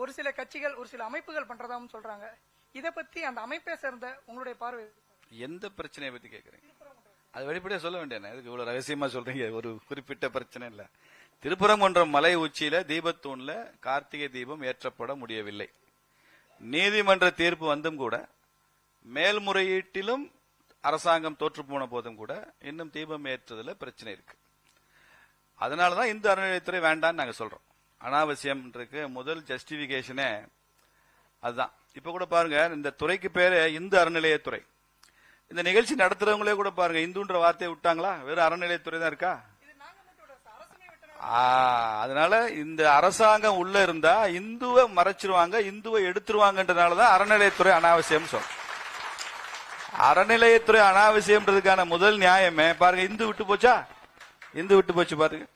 ஒரு சில கட்சிகள் ஒரு சில அமைப்புகள் பண்றதாவும் சொல்றாங்க. இத பத்தி அந்த அமைப்பை சேர்ந்த உங்களுடைய பார்வை? எந்த பிரச்சனையை பத்தி கேக்குறீங்க? அது வெளிப்படையா சொல்ல வேண்டிய இதுக்கு இவ்வளவு ரகசியமா சொல்றீங்க. ஒரு குறிப்பிட்ட பிரச்சனை இல்ல. திருப்பரங்குன்றம் மலை உச்சியில தீபத்தூண்ல கார்த்திகை தீபம் ஏற்றப்பட முடியவில்லை. நீதிமன்ற தீர்ப்பு வந்தும் கூட, மேல்முறையீட்டிலும் அரசாங்கம் தோற்று போன போதும் கூட இன்னும் தீபம் ஏற்றுறதுல பிரச்சனை இருக்கு. அதனாலதான் இந்து அறநிலையத்துறை வேண்டான்னு நாங்க சொல்றோம். அனாவசியம் இருக்கு. முதல் ஜஸ்டிபிகேஷனே அதுதான். இப்ப கூட பாருங்க, இந்த துறைக்கு பேரு இந்து அறநிலையத்துறை. இந்த நிகழ்ச்சி நடத்துறவங்களே கூட பாருங்க, இந்துன்ற வார்த்தையை விட்டாங்களா? வெறும் அறநிலையத்துறை தான் இருக்கா? அதனால இந்த அரசாங்கம் உள்ள இருந்தா இந்துவை மறைச்சிருவாங்க, இந்துவை எடுத்துருவாங்கன்றதுனாலதான் அறநிலையத்துறை அனாவசியம் சொல்றோம். அறநிலையத்துறை அனாவசியம்ன்றதுக்கான முதல் நியாயமே பாருங்க, இந்து விட்டு போச்சா? இந்து விட்டு போச்சு பாருங்க.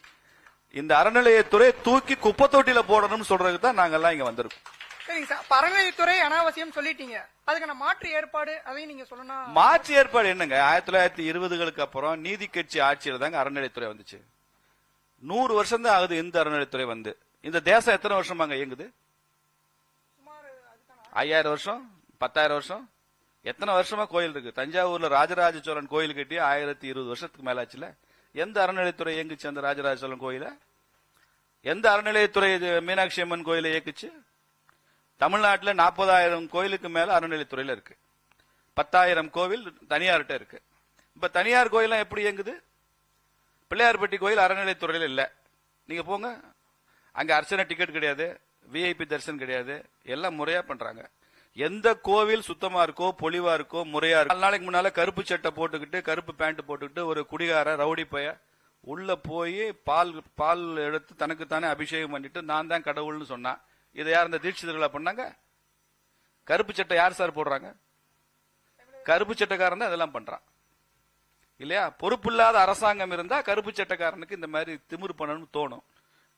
இந்த அறநிலையத்துறை தூக்கி குப்பை தொட்டியில போடணும்னு சொல்றதுக்கு தான் நாங்கெல்லாம் இங்க வந்திருக்கோம். சரிங்க சார், அறநிலையத்துறை அனாவசியம் சொல்லிட்டீங்க, அதுக்கான மாற்று ஏற்பாடு அதையும் நீங்க சொல்லணும். மாற்று ஏற்பாடு என்னங்க? 1920களுக்கு அப்புறம் நீதி கட்சி ஆட்சியில தாங்க அறநிலையத்துறை வந்துச்சு. 100 வருஷம் தான் ஆகுது இந்த அறநிலையத்துறை வந்து. இந்த தேசம் எத்தனை வருஷமாங்க இயங்குது? 5000 வருஷம், 10000 வருஷம், எத்தனை வருஷமா கோயில் இருக்கு? தஞ்சாவூர்ல ராஜராஜ சோழன் கோயில் கட்டி 1020 வருஷத்துக்கு மேல ஆச்சுல. எந்த அறநிலையத்துறை இயங்குச்சு அந்த ராஜராஜ சோழன் கோயில? எந்த அறநிலையத்துறை மீனாட்சி அம்மன் கோயிலை இயக்குச்சு? தமிழ்நாட்டில் 40,000 கோயிலுக்கு மேல அறநிலையத்துறையில இருக்கு. 10,000 கோவில் தனியார்கிட்ட இருக்கு. இப்ப தனியார் கோயிலாம் எப்படி இயங்குது? பிள்ளையார்பட்டி கோயில் அறநிலையத்துறையில இல்ல. நீங்க போங்க, அங்க அர்ச்சனை டிக்கெட் கிடையாது, விஐபி தரிசனம் கிடையாது, எல்லாம் முறையா பண்றாங்க. எந்த கோவில் சுத்தமா இருக்கோ, பொலிவா இருக்கோ, முறையா இருக்கும். 4 நாளைக்கு முன்னால கருப்பு சட்டை போட்டுக்கிட்டு, கருப்பு பேண்ட் போட்டுக்கிட்டு ஒரு குடிகார ரவுடி பைய உள்ள போய் பால் எடுத்து தனக்குத்தானே அபிஷேகம் பண்ணிட்டு நான் தான் கடவுள்னு சொன்னா, இதை யார் இந்த தீட்சிதர்களா பண்ணாங்க? கருப்பு சட்டை யார் சார் போடுறாங்க? கருப்பு சட்டைக்காரன் தான் இதெல்லாம் பண்றான் இல்லையா? பொறுப்பில்லாத அரசாங்கம் இருந்தா கருப்பு சட்டைக்காரனுக்கு இந்த மாதிரி திமிரு பண்ணணும்னு தோணும்.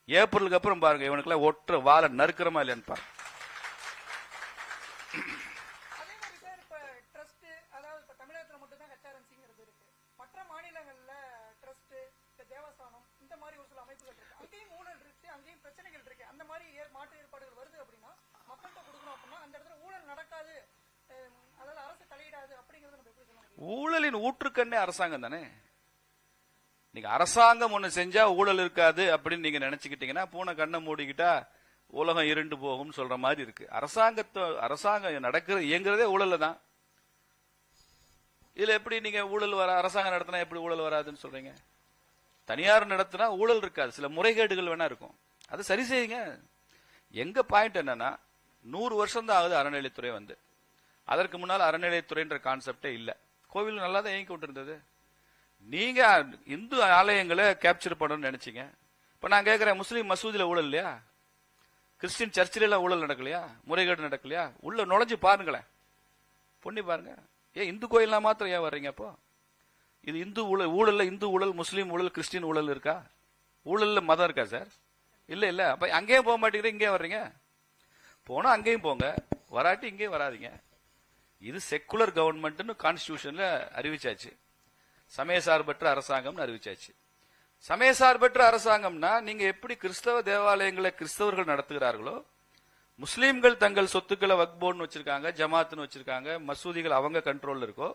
ஏப்ரலுக்கு அப்புறம் பாருங்க, இவனுக்கு எல்லாம் ஒற்ற வாழ நறுக்கிறமா இல்லையான்னு பாருங்க. ஊழலின் ஊற்றுக்கண்ணே அரசாங்கம் தானே. நீங்க அரசாங்கம் ஒண்ணு செஞ்சா ஊழல் இருக்காது அப்படின்னு நீங்க நினைச்சுக்கிட்டீங்கன்னா பூனை கண்ணை மூடிக்கிட்டா உலகம் இருண்டு போகும் சொல்ற மாதிரி இருக்கு. அரசாங்கம் நடக்கிற இயங்குறதே ஊழல்ல தான். இதுல எப்படி நீங்க ஊழல் அரசாங்கம் நடத்தினா எப்படி ஊழல் வராதுன்னு சொல்றீங்க? தனியார் நடத்தினா ஊழல் இருக்காது, சில முறைகேடுகள் வேணா இருக்கும், அது சரி செய்யுங்க. எங்க பாயிண்ட் என்னன்னா, 100 வருஷம் தான் ஆகுது அறநிலையத்துறை வந்து. அதற்கு முன்னால் அறநிலையத்துறைன்ற கான்செப்டே இல்ல. கோவில் நல்லா தான் இயங்கி கொண்டிருந்தது. நீங்க இந்து ஆலயங்களை கேப்சர் பண்ணணும்னு நினைச்சீங்க. இப்ப நான் கேட்கிறேன், முஸ்லீம் மசூதியில ஊழல் இல்லையா? கிறிஸ்டின் சர்ச்சில எல்லாம் ஊழல் நடக்கலையா? முறைகேடு நடக்கலையா? உள்ள நுழைஞ்சு பாருங்களேன், பொண்ணி பாருங்க. ஏன் இந்து கோயில்லாம் மாத்திரம் ஏன் வர்றீங்க? அப்போ இது இந்து ஊழல்ல இந்து ஊழல், முஸ்லீம் ஊழல், கிறிஸ்டின் ஊழல் இருக்கா? ஊழல்ல மதம் இருக்கா சார்? இல்ல இல்ல. அப்ப அங்கேயும் போக மாட்டேங்கிறீங்க, இங்கே வர்றீங்க. போனா அங்கேயும் போங்க, வராட்டி இங்கேயும் வராதிங்க. இது செக்குலர் கவர்மெண்ட் கான்ஸ்டிடியூஷன்ல அறிவிச்சாச்சு. சமயசார்பற்ற அரசாங்கம் அறிவிச்சாச்சு. சமயசார்பற்ற அரசாங்கம்னா நீங்க எப்படி கிறிஸ்தவ தேவாலயங்களை கிறிஸ்தவர்கள் நடத்துகிறார்களோ, முஸ்லீம்கள் தங்கள் சொத்துக்களை வக்ஃப் போர்டுன்னு வச்சிருக்காங்க, ஜமாத்னு வச்சிருக்காங்க, மசூதிகள் அவங்க கண்ட்ரோல்ல இருக்கோ,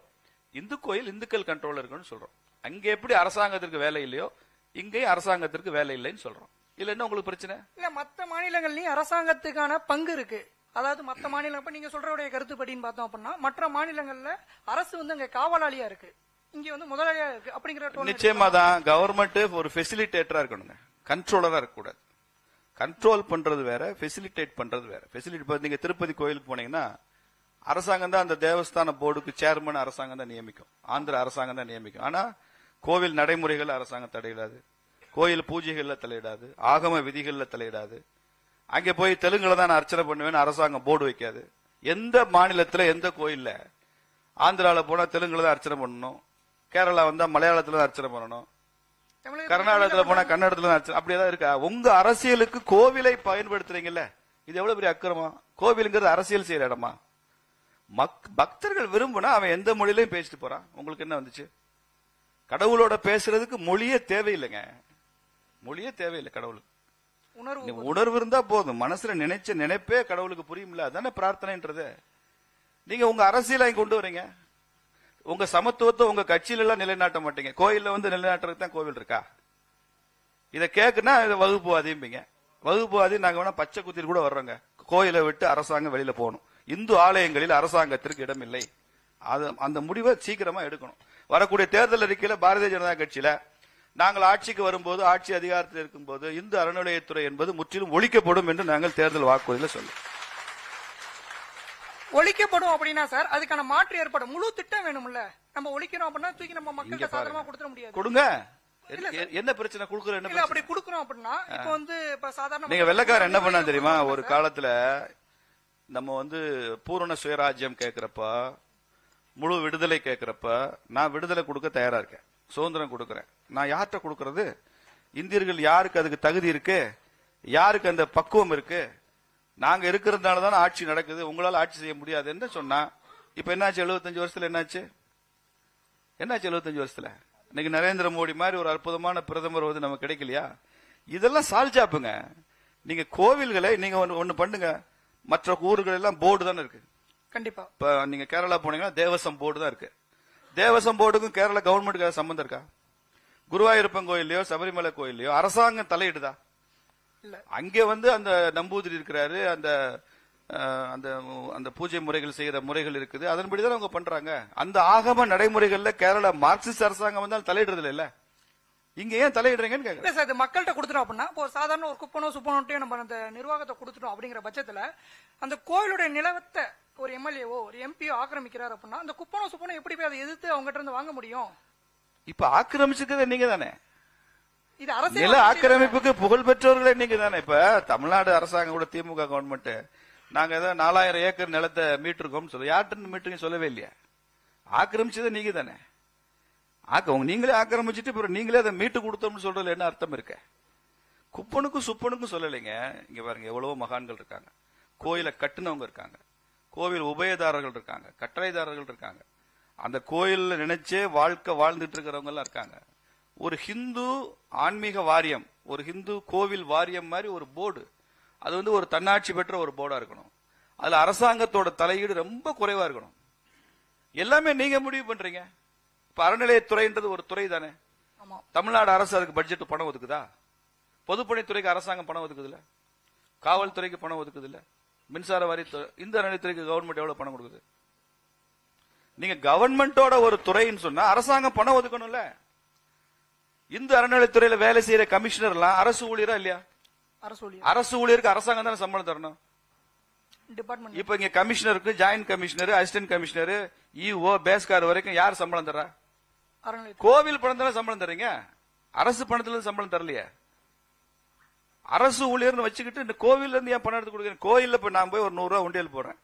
இந்து கோயில் இந்துக்கள் கண்ட்ரோல்ல இருக்குன்னு சொல்றோம். அங்க எப்படி அரசாங்கத்திற்கு வேலை இல்லையோ இங்கேயும் அரசாங்கத்திற்கு வேலை இல்லைன்னு சொல்றோம். இல்ல என்ன உங்களுக்கு பிரச்சனை? இல்ல, மற்ற மாநிலங்கள்லயும் அரசாங்கத்துக்கான பங்கு இருக்கு. அதாவது மற்ற மாநிலம், இப்ப நீங்க சொல்றவுடைய கருத்துப்படின்னு பார்த்தோம் அப்படின்னா, மற்ற மாநிலங்கள்ல அரசு வந்து அங்க காவலாளியா இருக்கு, இங்க வந்து முதலாளியா இருக்கு அப்படிங்கிற. நிச்சயமா தான் கவர்மெண்ட் ஒரு ஃபெசிலிட்டேட்டரா இருக்கணுங்க, கண்ட்ரோலரா இருக்கக்கூடாது. கண்ட்ரோல் பண்றது வேற, ஃபெசிலிட்டேட் பண்றது வேற. ஃபெசிலிட்டி நீங்க திருப்பதி கோயிலுக்கு போனீங்கன்னா அரசாங்கம் தான் அந்த தேவஸ்தான போர்டுக்கு சேர்மன் அரசாங்கம் தான் நியமிக்கும், ஆந்திர அரசாங்கம் தான் நியமிக்கும். ஆனா கோவில் நடைமுறைகள் அரசாங்கம் தலையிடாது, கோயில் பூஜைகள்ல தலையிடாது, ஆகம விதிகள்ல தலையிடாது. அங்கே போய் தெலுங்குல தான் நான் அர்ச்சனை பண்ணுவேன் அரசாங்கம் போர்டு வைக்காது. எந்த மாநிலத்துல எந்த கோயில்ல? ஆந்திரால போனா தெலுங்குல தான் அர்ச்சனை பண்ணணும், கேரளா வந்தா மலையாளத்துல தான் அர்ச்சனை பண்ணணும், கர்நாடகத்துல போனா கன்னடத்துல தான் அர்ச்சனை. அப்படியேதான் இருக்கா? உங்க அரசியலுக்கு கோவிலை பயன்படுத்துறீங்கல்ல, இது எவ்வளவு பெரிய அக்கிரமம். கோவிலுங்கிறது அரசியல் செய்யற இடமா? பக்தர்கள் விரும்புனா அவன் எந்த மொழியிலையும் பேசிட்டு போறான். உங்களுக்கு என்ன வந்துச்சு? கடவுளோட பேசுறதுக்கு மொழியே தேவையில்லைங்க, மொழியே தேவையில்லை கடவுளுக்கு. உணர்வு உணர்வு இருந்தா போதும். மனசுல நினைச்ச நினைப்பே கடவுளுக்கு புரியும்ல, அதானே பிரார்த்தனைன்றது. நீங்க உங்க அரசியலை கொண்டு வரீங்க, உங்க சமத்துவத்தை உங்க கட்சியில எல்லாம் நிலைநாட்ட மாட்டீங்க. கோயில்ல வந்து நிலைநாட்டுறதுக்கு தான் கோவில் இருக்கா? இதை கேக்குன்னா இதை வகுப்புவாதிம்பீங்க. வகுப்புவாதி நாங்க வேணா பச்சை குத்திட்டு கூட வர்றோங்க. கோயிலை விட்டு அரசாங்கம் வெளியில போகணும், இந்து ஆலயங்களில் அரசாங்கத்திற்கு இடமில்லை. அந்த முடிவை சீக்கிரமா எடுக்கணும். வரக்கூடிய தேர்தல் அறிக்கையில பாரதிய ஜனதா கட்சியில நாங்கள் ஆட்சிக்கு வரும்போது, ஆட்சி அதிகாரத்தில் இருக்கும்போது இந்து அறநிலையத்துறை என்பது முற்றிலும் ஒழிக்கப்படும் என்று நாங்கள் தேர்தல் வாக்குறுதியில சொல்லுவோம். ஒழிக்கப்படும் அப்படின்னா சார் அதுக்கான மாற்று ஏற்படும், முழு திட்டம் வேணும்ல. நம்ம ஒழிக்கிறோம் அப்படின்னா தூக்கி நம்ம மக்களுக்கு சாதாரணமா கொடுத்துட முடியாது. கொடுங்க, என்ன பிரச்சனை கொடுக்குற? என்ன அப்படி கொடுக்குறோம் அப்படின்னா இப்ப வந்து இப்ப சாதாரண நீங்க வெள்ளக்காரன் என்ன பண்ணா தெரியுமா? ஒரு காலத்துல நம்ம வந்து பூரண சுயராஜ்யம் கேட்கிறப்ப, முழு விடுதலை கேட்கிறப்ப, நான் விடுதலை கொடுக்க தயாரா இருக்கேன், சுதந்திரம் கொடுக்கறேன். நான் யார்கிட்ட கொடுக்கறது? இந்தியர்கள் யாருக்கு அதுக்கு தகுதி இருக்கு, யாருக்கு அந்த பக்குவம் இருக்கு? நாங்க இருக்கிறதுனால தானே ஆட்சி நடக்குது, உங்களால ஆட்சி செய்ய முடியாதுன்னு சொன்னா இப்ப என்னாச்சு? 75 வருஷத்துல என்னாச்சு? 75 வருஷத்துல இன்னைக்கு நரேந்திர மோடி மாதிரி ஒரு அற்புதமான பிரதமர் வந்து நமக்கு கிடைக்கலையா? இதெல்லாம் சால்ஜாப்புங்க. நீங்க கோவில்களை நீங்க ஒண்ணு பண்ணுங்க, மற்ற ஊர்கள் எல்லாம் போர்டு தானே இருக்கு. கண்டிப்பா இப்ப நீங்க கேரளா போனீங்கன்னா தேவசம் போர்டு தான் இருக்கு. தேவசம் போர்டுக்கும் கேரளா கவர்மெண்ட்டுக்கு சம்பந்தம் இருக்கா? குருவாயூரப்பன் கோயிலையோ சபரிமலை கோயிலையோ அரசாங்கம் தலையிடுதா? அங்கே வந்து அந்த நம்பூதிரி இருக்கிறாரு, அந்த அந்த அந்த பூஜை முறைகள் செய்யற முறைகள் இருக்குது, அதன்படிதான் அவங்க பண்றாங்க. அந்த ஆகம நடைமுறைகள்ல கேரளா மார்க்சிஸ்ட் அரசாங்கம் வந்தால் தலையிடுறது இல்ல. இங்க ஏன் தலையிடுறீங்கன்னு கேக்குறேன். சார் மக்கள்கிட்ட கொடுத்துட்டோம் அப்படின்னா இப்போ சாதாரண ஒரு குப்பனோ சுப்பனோட்டையும் நம்ம அந்த நிர்வாகத்தை கொடுத்துட்டோம் அப்படிங்கிற பட்சத்துல அந்த கோயிலுடைய நிலவத்தை ஒரு எம்எல்ஏவோ ஒரு எம்பியோ ஆக்கிரமிக்கிறார் அப்படின்னா அந்த குப்பனோ சுப்பனோ எப்படி போய் அதை எதிர்த்து அவங்ககிட்ட இருந்து வாங்க முடியும்? இப்ப ஆக்கிரமிச்சுக்கிறது நீங்க தானே. இது அரசு நில ஆக்கிரமிப்புக்கு புகழ் பெற்றவர்களே நீங்க தானே. இப்ப தமிழ்நாடு அரசாங்கம் கூட திமுக கவர்மெண்ட் நாங்க ஏதாவது 4000 ஏக்கர் நிலத்தை மீட்டிருக்கோம் சொல்ல, யார்கிட்ட மீட்டுங்க சொல்லவே இல்லையா? ஆக்கிரமிச்சது நீங்க தானே. நீங்களே ஆக்கிரமிச்சுட்டு அப்புறம் நீங்களே அதை மீட்டு கொடுத்தோம்னு சொல்றதுல என்ன அர்த்தம் இருக்கு? குப்பனுக்கும் சுப்பனுக்கும் சொல்லலைங்க. இங்க பாருங்க, எவ்வளவோ மகான்கள் இருக்காங்க, கோயிலை கட்டுனவங்க இருக்காங்க, கோவில் உபயதாரர்கள் இருக்காங்க, கட்டளைதாரர்கள் இருக்காங்க, அந்த கோயில்ல நினைச்சே வாழ்க்கை வாழ்ந்துட்டு இருக்கிறவங்க எல்லாம் இருக்காங்க. ஒரு ஹிந்து ஆன்மீக வாரியம், ஒரு ஹிந்து கோவில் வாரியம் மாதிரி ஒரு போர்டு, அது வந்து ஒரு தன்னாட்சி பெற்ற ஒரு போர்டா இருக்கணும். அதுல அரசாங்கத்தோட தலையீடு ரொம்ப குறைவா இருக்கணும். எல்லாமே நீங்க முடிவு பண்றீங்க. இப்ப அறநிலையத்துறைன்றது ஒரு துறை தானே. தமிழ்நாடு அரசு அதுக்கு பட்ஜெட் பணம் ஒதுக்குதா? பொதுப்பணித்துறைக்கு அரசாங்கம் பணம் ஒதுக்குது இல்ல, காவல்துறைக்கு பணம் ஒதுக்குது இல்ல, மின்சார வாரியத்துறை, இந்த அறநிலையத்துறைக்கு கவர்மெண்ட் எவ்வளவு பணம் கொடுக்குது? நீங்க கவர்மெண்டோட ஒரு துறைன்னு சொன்னா அரசாங்கம் பணம் ஒதுக்கணும்ல. இந்து அறநிலையத்துறையில வேலை செய்யற கமிஷனர் எல்லாம் அரசு ஊழியரா இல்லையா? அரசு ஊழியருக்கு அரசாங்கம் தானே சம்பளம் தரணும். இப்ப இங்க கமிஷனருக்கு, joint commissioner, assistant commissioner, EO, பேஸ்கார் வரைக்கும் யார் சம்பளம் தர்றா? கோவில் பணத்துல சம்பளம் தர்றீங்க, அரசு பணத்துல சம்பளம் தரலையே. அரசு ஊழியர்னு வச்சுக்கிட்டு இந்த கோவில்ல இருந்து ஏன் பணம் எடுத்து கொடுக்குறேன்? கோயில்ல இப்ப நான் போய் ஒரு 100 ரூபாய் உண்டியல் போடுறேன்,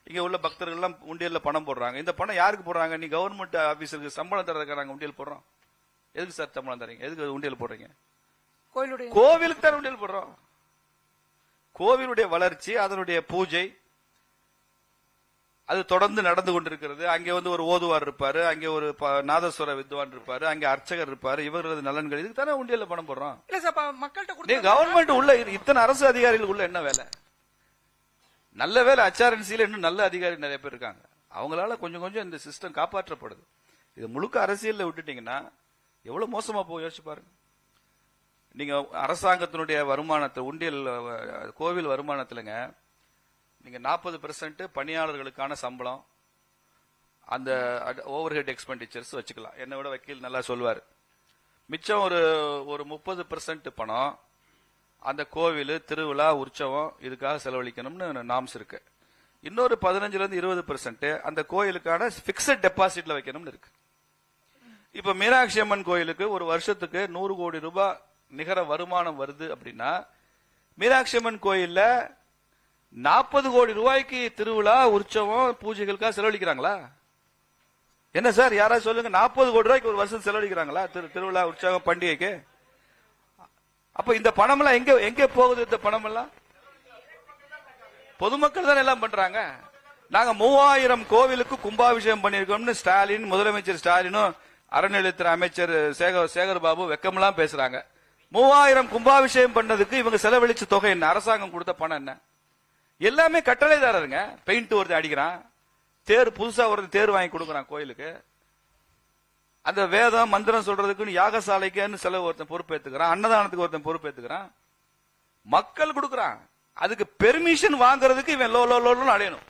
இங்க உள்ள பக்தர்கள் எல்லாம் உண்டியல்ல பணம் போடுறாங்க. இந்த பணம் யாருக்கு போடுறாங்க? நீ கவர்மெண்ட் ஆபீசருக்கு சம்பளம் தர்றதுக்கு நாங்க உண்டியல் போடுறோம். எதுக்கு சார் சம்பளம் தரீங்க? எதுக்கு உண்டியல் போடுறீங்க? கோவிலுக்கு தான் உண்டியல் போடுறோம். கோவிலுடைய வளர்ச்சி, அதனுடைய பூஜை அது தொடர்ந்து நடந்து கொண்டிருக்கிறது. அங்கே வந்து ஒரு ஓதுவார் இருப்பாரு, அங்கே ஒரு நாதஸ்வர வித்வான் இருப்பாரு, அங்கே அர்ச்சகர் இருப்பாரு, இவர்களது நலன்கள், இதுக்கு தானே உண்டியல்ல பணம் போடுறோம். கவர்மெண்ட் உள்ள இத்தனை அரசு அதிகாரிகள் உள்ள என்ன வேலை? நல்ல வேலை HRNC-ல இன்னும் நல்ல அதிகாரி நிறைய பேர் இருக்காங்க. அவங்களால கொஞ்சம் கொஞ்சம் இந்த சிஸ்டம் காப்பாற்றப்படுது. இது முழுக்க அரசியல்ல விட்டுட்டீங்கன்னா எவ்வளவு மோசமா போய் யோசிச்சு பாருங்க. நீங்க அரசாங்கத்தினுடைய வருமானத்தை, உண்டியல் கோவில் வருமானத்திலங்க நீங்க 40% பணியாளர்களுக்கான சம்பளம், அந்த ஓவர் ஹெட் எக்ஸ்பெண்டிச்சர்ஸ் வச்சுக்கலாம். என்னை விட வக்கீல் நல்லா சொல்வார். மிச்சம் ஒரு 30% பணம் அந்த கோவில், திருவிழா, உற்சவம் இதுக்காக செலவழிக்கணும்னு நாம்ஸ் இருக்கு. இன்னொரு 15-20% அந்த கோயிலுக்கான பிக்சட் டெபாசிட்ல வைக்கணும்னு இருக்கு. இப்ப மீனாட்சி அம்மன் கோயிலுக்கு ஒரு வருஷத்துக்கு 100 கோடி ரூபாய் நிகர வருமானம் வருது அப்படின்னா, மீனாட்சி அம்மன் கோயில்ல 40 கோடி ரூபாய்க்கு திருவிழா, உற்சவம், பூஜைகளுக்காக செலவழிக்கிறாங்களா? என்ன சார், யாராவது சொல்லுங்க. 40 கோடி ரூபாய்க்கு ஒரு வருஷம் செலவழிக்கிறாங்களா திருவிழா, உற்சவம், பண்டிகைக்கு? அப்ப இந்த பணம் எல்லாம் எங்க போகுது? இந்த பணம் எல்லாம் பொதுமக்கள் தான் எல்லாம் பண்றாங்க. நாங்க 3000 கோவிலுக்கு கும்பாபிஷேகம் பண்ணிருக்கோம்னு ஸ்டாலின், முதலமைச்சர் ஸ்டாலினும் அறநிலையத்துறை அமைச்சர் சேகர் பாபு வெக்கமெல்லாம் பேசுறாங்க. 3000 கும்பாபிஷேகம் பண்ணதுக்கு இவங்க செலவழிச்ச தொகை என்ன? அரசாங்கம் கொடுத்த பணம் என்ன? எல்லாமே கட்டளைதாரருங்க. பெயிண்ட் ஒருத்தன் அடிக்கிறான், தேர் புதுசா ஒருத்தன் தேர் வாங்கி கொடுக்கறான் கோயிலுக்கு, அந்த வேதம் மந்திரம் சொல்றதுக்குன்னு யாகசாலைக்குன்னு செலவு ஒருத்தன் பொறுப்பேற்றுக்கிறான், அன்னதானத்துக்கு ஒருத்தன் பொறுப்பேற்றுக்கிறான், மக்கள் கொடுக்கறான். அதுக்கு பெர்மிஷன் வாங்குறதுக்கு இவன் லோன்னு அடையணும்.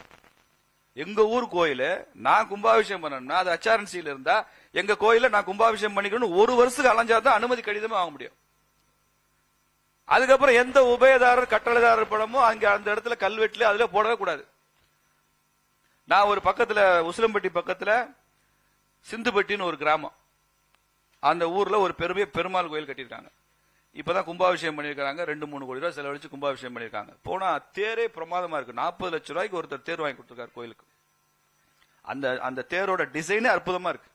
எங்க ஊர் கோயில நான் கும்பாபிஷேகம் பண்ணணும்னா அது HRNC இருந்தா எங்க கோயில நான் கும்பாபிஷேகம் பண்ணிக்கணும் 1 வருஷத்துக்கு அலைஞ்சாதான் அனுமதி கடிதமே வாங்க முடியும். அதுக்கப்புறம் எந்த உபயதாரர் கட்டளைதாரர் படமோ அங்க அந்த இடத்துல கல்வெட்டுல அதுல போடவே கூடாது. நான் ஒரு பக்கத்துல உசிலம்பட்டி பக்கத்துல சிந்துப்பட்டின்னு ஒரு கிராமம், அந்த ஊர்ல ஒரு பெரிய பெருமாள் கோயில் கட்டியிருக்காங்க. இப்பதான் கும்பாபிஷேகம் பண்ணிருக்காங்க, 2-3 கோடி ரூபாய் செலவழிச்சு கும்பாபிஷேகம் பண்ணிருக்காங்க. போனா தேரே பிரமாதமா இருக்கு. 40 லட்சம் ரூபாய்க்கு ஒருத்தர் தேர் வாங்கி கொடுத்திருக்காரு கோயிலுக்கு. அந்த தேரோட டிசைனே அற்புதமா இருக்கு.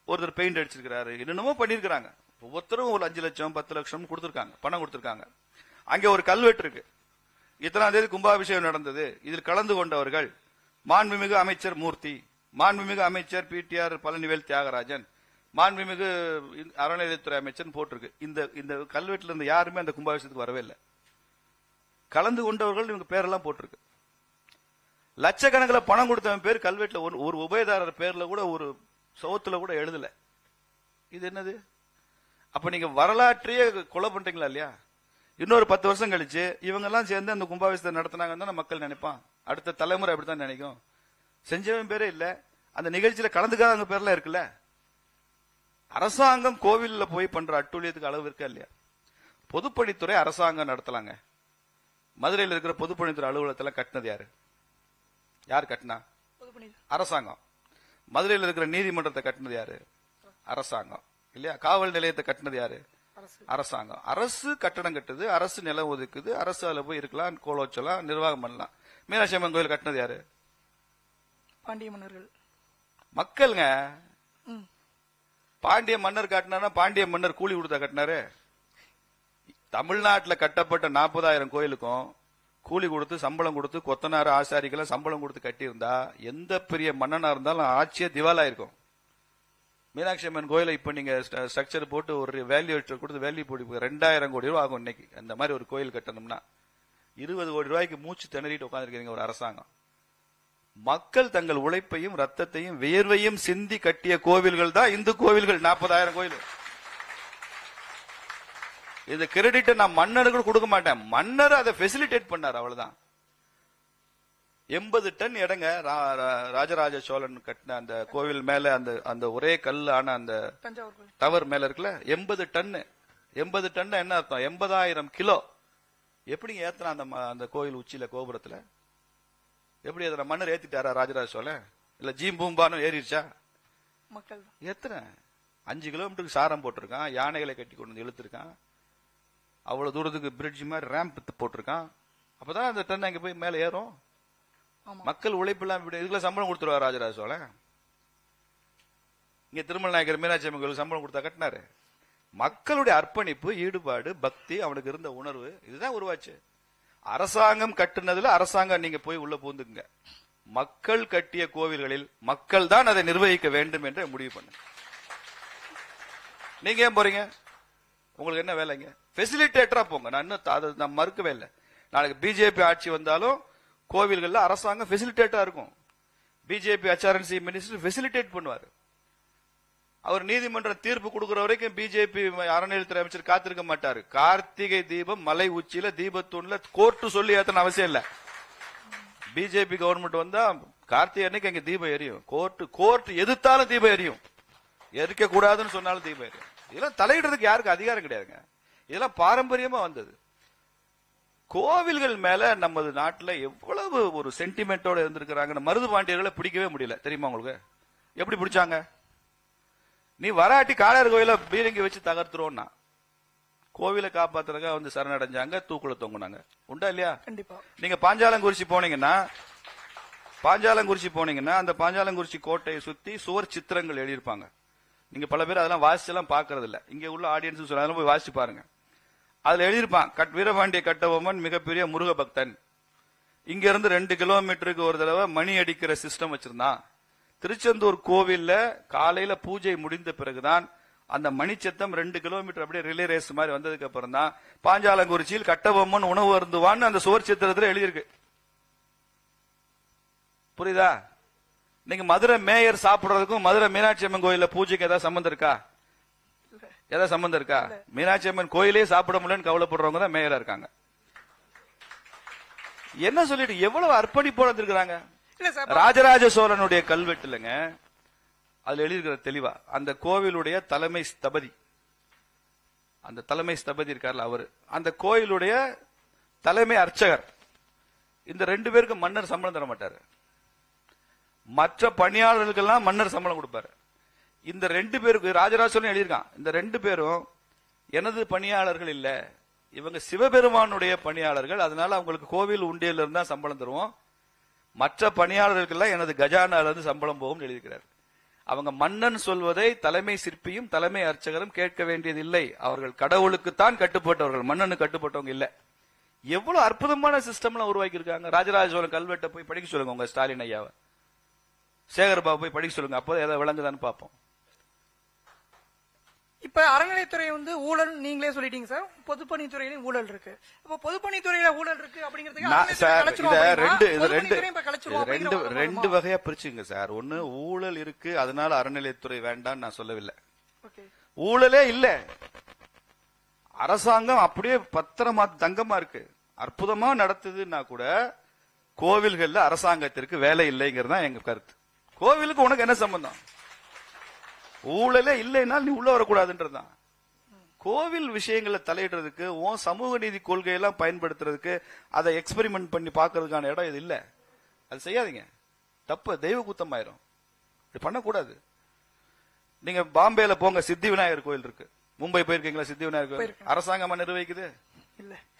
ஒருத்தர் பெயிண்ட் அடிச்சிருக்காரு, என்னென்னமோ பண்ணிருக்காங்க. ஒவ்வொருத்தரும் ஒரு 5 லட்சம் 10 லட்சம் கொடுத்திருக்காங்க, பணம் கொடுத்திருக்காங்க. அங்க ஒரு கல்வெட்டு இருக்கு, இத்தனாம் தேதி கும்பாபிஷேகம் நடந்தது, இதில் கலந்து கொண்டவர்கள் மாண்புமிகு அமைச்சர் மூர்த்தி, மாண்புமிகு அமைச்சர் PTR பழனிவேல் தியாகராஜன், மாண்புமிகு அறநிலையத்துறை அமைச்சர் போட்டிருக்கு. இந்த கல்வெட்டுல இருந்து யாருமே அந்த கும்பாபிஷேகத்துக்கு வரவே இல்லை. கலந்து கொண்டவர்கள் இவங்க பேரெல்லாம் போட்டிருக்கு. லட்சக்கணக்கில் பணம் கொடுத்தவன் பேர் கல்வெட்டுல ஒரு உபயதாரர் பேர்ல கூட ஒரு சவுத்துல கூட எழுதல. இது என்னது? அப்ப நீங்க வரலாற்றையே கொலை பண்றீங்களா இல்லையா? இன்னொரு 10 வருஷம் கழிச்சு இவங்க எல்லாம் சேர்ந்து அந்த கும்பாபிஷேகத்தை நடத்தினாங்கன்னு மக்கள் நினைப்பான். அடுத்த தலைமுறை அப்படித்தான் நினைக்கும். செஞ்சவன் பேரே இல்ல, அந்த நிகழ்ச்சியில கலந்துக்காதவங்க பேர்லாம் இருக்குல்ல. அரசாங்கம் கோவில்ல போய் பண்ற அட்டூழியத்துக்கு அளவு இருக்கா இல்லையா? பொதுப்பணித்துறை அரசாங்கம் நடத்தலாங்க. மதுரையில் இருக்கிற பொதுப்பணித்துறை அலுவலகத்துல கட்டினது யாரு? யார் கட்டினா? அரசாங்கம். மதுரையில் இருக்கிற நீதிமன்றத்தை கட்டினது யாரு? அரசாங்கம் இல்லையா? காவல் நிலையத்தை கட்டினது யாரு? அரசாங்கம். அரசு கட்டடம் கட்டுது, அரசு நிலம் ஒதுக்குது, அரசு அதுல போய் இருக்கலாம், கோலோச்சலாம், நிர்வாகம் பண்ணலாம். மீனாட்சி அம்மன் கோயில் கட்டினது யாரு? பாண்டிய மன்னர்கள். மக்கள்ங்க. பாண்டிய மன்னர் கட்டினா பாண்டிய மன்னர் கூலி கொடுத்தா கட்டினாரு? தமிழ்நாட்டில் கட்டப்பட்ட 40,000 கோயிலுக்கும் கூலி கொடுத்து சம்பளம் கொடுத்து கொத்தனார் ஆசாரிகளை சம்பளம் கொடுத்து கட்டியிருந்தா எந்த பெரிய மன்னனா இருந்தாலும் ஆட்சியே திவாலா இருக்கும். மீனாட்சி அம்மன் கோயிலை இப்ப நீங்க ஸ்ட்ரக்சர் போட்டு ஒரு வேல்யூ கொடுத்து வேல்யூ போட்டு 2000 கோடி ரூபாய் ஆகும் இன்னைக்கு. அந்த மாதிரி ஒரு கோயில் கட்டணும்னா 20 கோடி ரூபாய்க்கு மூச்சு திணறிட்டு உட்காந்துருக்கீங்க ஒரு அரசாங்கம். மக்கள் தங்கள் உழைப்பையும் ரத்தத்தையும் வியர்வையும் சிந்தி கட்டிய கோவில்கள் தான் இந்து கோவில்கள். 40,000 கோயில். இந்த கிரெடிட் நான் மன்னருக்கு கொடுக்க மாட்டேன். மன்னர் அதை ஃபெசிலிட்டேட் பண்ணார், அவ்வளவுதான். 80 டன் இடங்க ராஜராஜ சோழன் கட்டின அந்த கோவில் மேல அந்த ஒரே கல்லான அந்த டவர் மேல இருக்குல்ல, 80 டன். 80 டன் என்ன அர்த்தம்? 80,000 கிலோ. எப்படி ஏத்துனா அந்த கோவில் உச்சியில கோபுரத்துல? எப்படி ஏத்துற? மன்னர் ஏத்திட்டாரா ராஜராஜ சோழன்? இல்ல ஜீம்பூம்பானும் ஏறிடுச்சா? மக்கள் எத்தனை 5 கிலோமீட்டருக்கு சாரம் போட்டிருக்கான், யானைகளை கட்டி கொண்டு வந்து இழுத்திருக்கான், அவ்வளவு தூரத்துக்கு பிரிட்ஜ் மாதிரி ரேம்ப் போட்டிருக்கான். அப்பதான் அந்த டன் அங்க போய் மேல ஏறும். மக்கள் உழைப்பு எல்லாம் இதுக்குள்ள சம்பளம் கொடுத்துருவார் ராஜராஜ சோழன். இங்க திருமல் நாயக்கர் மீனாட்சி அம்மன் கோயிலுக்கு சம்பளம் கொடுத்தா கட்டினாரு. மக்களுடைய அர்ப்பணிப்பு, ஈடுபாடு, பக்தி, அவனுக்கு இருந்த உணர்வு, இதுதான் உருவாச்சு. அரசாங்கம் கட்டுனதுல அரசாங்கம் நீங்க போய் உள்ள பூந்துக்குங்க. மக்கள் கட்டிய கோவில்களில் மக்கள் தான் அதை நிர்வகிக்க வேண்டும் என்று முடிவு பண்ணு. நீங்க ஏன் போறீங்க? உங்களுக்கு என்ன வேலைங்க? பெசிலிட்டேட்டரா போங்க. நான் இன்னும் நான் மறுக்கவே இல்லை. நாளைக்கு பிஜேபி ஆட்சி வந்தாலும் கோவில்கள்ல அரசாங்கம் பெசிலிட்டேட்டரா இருக்கும். பிஜேபி HRNC மினிஸ்டர் பெசிலிட்டேட் பண்ணுவாரு. அவர் நீதிமன்ற தீர்ப்பு கொடுக்கிற வரைக்கும் பிஜேபி அறநிலையத்துறை அமைச்சர் காத்திருக்க மாட்டாரு. கார்த்திகை தீபம் மலை உச்சியில தீபத்தூண்ல கோர்ட்டு சொல்லி ஏத்தன அவசியம் இல்ல. பிஜேபி கவர்மெண்ட் வந்தா கார்த்திகை அன்னைக்கு அங்க தீபம் எரியும். கோர்ட் எதிர்த்தாலும் தீபம் எரியும், எரிக்க கூடாதுன்னு சொன்னாலும் தீபம் எரியும். இதெல்லாம் தலையிடுறதுக்கு யாருக்கு அதிகாரம் கிடையாதுங்க. இதெல்லாம் பாரம்பரியமா வந்தது. கோவில்கள் மேல நமது நாட்டில் எவ்வளவு ஒரு சென்டிமெண்டோட இருந்திருக்கிறாங்க. மருது பாண்டியர்களை பிடிக்கவே முடியல, தெரியுமா உங்களுக்கு? எப்படி பிடிச்சாங்க? நீ வராட்டி காளையார் கோயில பீரங்கி வச்சு தகர்த்துறோம்னா கோவிலை காப்பாத்துறதுக்காக வந்து சரணடைஞ்சாங்க, தூக்குல தொங்குனாங்க. உண்டா இல்லையா? கண்டிப்பா. நீங்க பாஞ்சாலங்குறிச்சி போனீங்கன்னா அந்த பாஞ்சாலங்குறிச்சி கோட்டையை சுத்தி சுவர் சித்திரங்கள் எழுதியிருப்பாங்க. நீங்க பல பேர் அதெல்லாம் வாசிச்செல்லாம் பாக்குறது இல்ல. இங்க உள்ள ஆடியன்ஸ் சொல்ல போய் வாசிச்சு பாருங்க. அதுல எழுதியிருப்பான், வீரபாண்டிய கட்டபொம்மன் மிகப்பெரிய முருக பக்தன். இங்க இருந்து 2 கிலோமீட்டருக்கு ஒரு தடவை மணி அடிக்கிற சிஸ்டம் வச்சிருந்தான். திருச்செந்தூர் கோவில்ல காலையில பூஜை முடிந்த பிறகுதான் அந்த மணிச்சத்தம் 2 கிலோமீட்டர் அப்படியே ரிலே ரேஸ் மாதிரி வந்ததுக்கு அப்புறம் தான் பாஞ்சாலங்குறிச்சியில் கட்டபொம்மன் உணவு அருந்துவான்னு அந்த சுவர் சித்திரத்துல எழுதியிருக்கு. புரியுதா? நீங்க மதுரை மேயர் சாப்பிடுறதுக்கும் மதுரை மீனாட்சி அம்மன் கோயில பூஜைக்கு ஏதாவது சம்பந்தம் இருக்கா? ஏதாவது சம்பந்தம் இருக்கா? மீனாட்சி அம்மன் கோயிலே சாப்பிட முடியலன்னு கவலைப்படுறவங்க தான் மேயரா இருக்காங்க. என்ன சொல்லிட்டு எவ்வளவு அர்ப்பணிப்போட இருக்காங்க. ராஜராஜ சோழனுடைய கல்வெட்டுலங்க அதுல எழுதியிருக்கிற தெளிவா அந்த கோவிலுடைய தலைமை ஸ்தபதி, அந்த தலைமை ஸ்தபதி இருக்கார்ல அவரு, அந்த கோயிலுடைய தலைமை அர்ச்சகர், இந்த 2 பேருக்கு மன்னர் சம்பளம் தர மாட்டாரு. மற்ற பணியாளர்களுக்கெல்லாம் மன்னர் சம்பளம் கொடுப்பாரு. இந்த 2 பேருக்கு ராஜராஜ சோழன் எழுதியிருக்கான், இந்த 2 பேரும் எனது பணியாளர்கள் இல்ல, இவங்க சிவபெருமானுடைய பணியாளர்கள், அதனால அவங்களுக்கு கோவில் உண்டியல் இருந்தா சம்பளம் தருவோம், மற்ற பணியாளர்களுக்கெல்லாம் எனது கஜானால இருந்து சம்பளம் போகும் எழுதியிருக்கிறார். அவங்க மன்னன் சொல்வதை தலைமை சிற்பியும் தலைமை அர்ச்சகரும் கேட்க வேண்டியதில்லை. அவர்கள் கடவுளுக்குத்தான் கட்டுப்பட்டவர்கள், மன்னனுக்கு கட்டுப்பட்டவங்க இல்ல. எவ்வளவு அற்புதமான சிஸ்டம்லாம் உருவாக்கி இருக்காங்க. ராஜராஜ சோழன் கல்வெட்டை போய் படிக்க சொல்லுங்க உங்க ஸ்டாலின் ஐயாவை, சேகர் பாபு போய் படிக்க சொல்லுங்க, அப்போ ஏதாவது விளங்குதான்னு பார்ப்போம். இப்ப அறநிலைத்துறை ஊழல் நீங்களே சொல்லிட்டீங்க சார், பொதுப்பணித்துறையிலும் ஊழல் இருக்கு. இப்ப பொதுப்பணித்துறையில ஊழல் இருக்கு ரெண்டு வகையா பிரிச்சுங்க சார். ஒண்ணு ஊழல் இருக்கு அதனால அறநிலைத்துறை வேண்டாம் நான் சொல்லவில்லை. ஊழலே இல்ல, அரசாங்கம் அப்படியே பத்திரமா தங்கமா இருக்கு, அற்புதமா நடத்துதுன்னா கூட கோவில்கள்ல அரசாங்கத்திற்கு வேலை இல்லைங்கிறது தான் எங்க கருத்து. கோவிலுக்கு உனக்கு என்ன சம்பந்தம்? ஊழலே இல்லைன்னா நீ உள்ள வரக்கூடாதுன்றதுதான். கோவில் விஷயங்களை தலையிடுறதுக்கு உன் சமூக நீதி கொள்கையெல்லாம் பயன்படுத்துறதுக்கு அதை எக்ஸ்பெரிமெண்ட் பண்ணி பாக்குறதுக்கான இடம் இது இல்ல. அது செய்யாதீங்க, தப்பு, தெய்வ குத்தம் ஆயிரும். இப்படி பண்ணக்கூடாது. நீங்க பாம்பேல போங்க, சித்தி விநாயகர் கோயில் இருக்கு. மும்பை போயிருக்கீங்களா? சித்தி விநாயகர் கோயில் அரசாங்கமா நிர்வகிக்குது?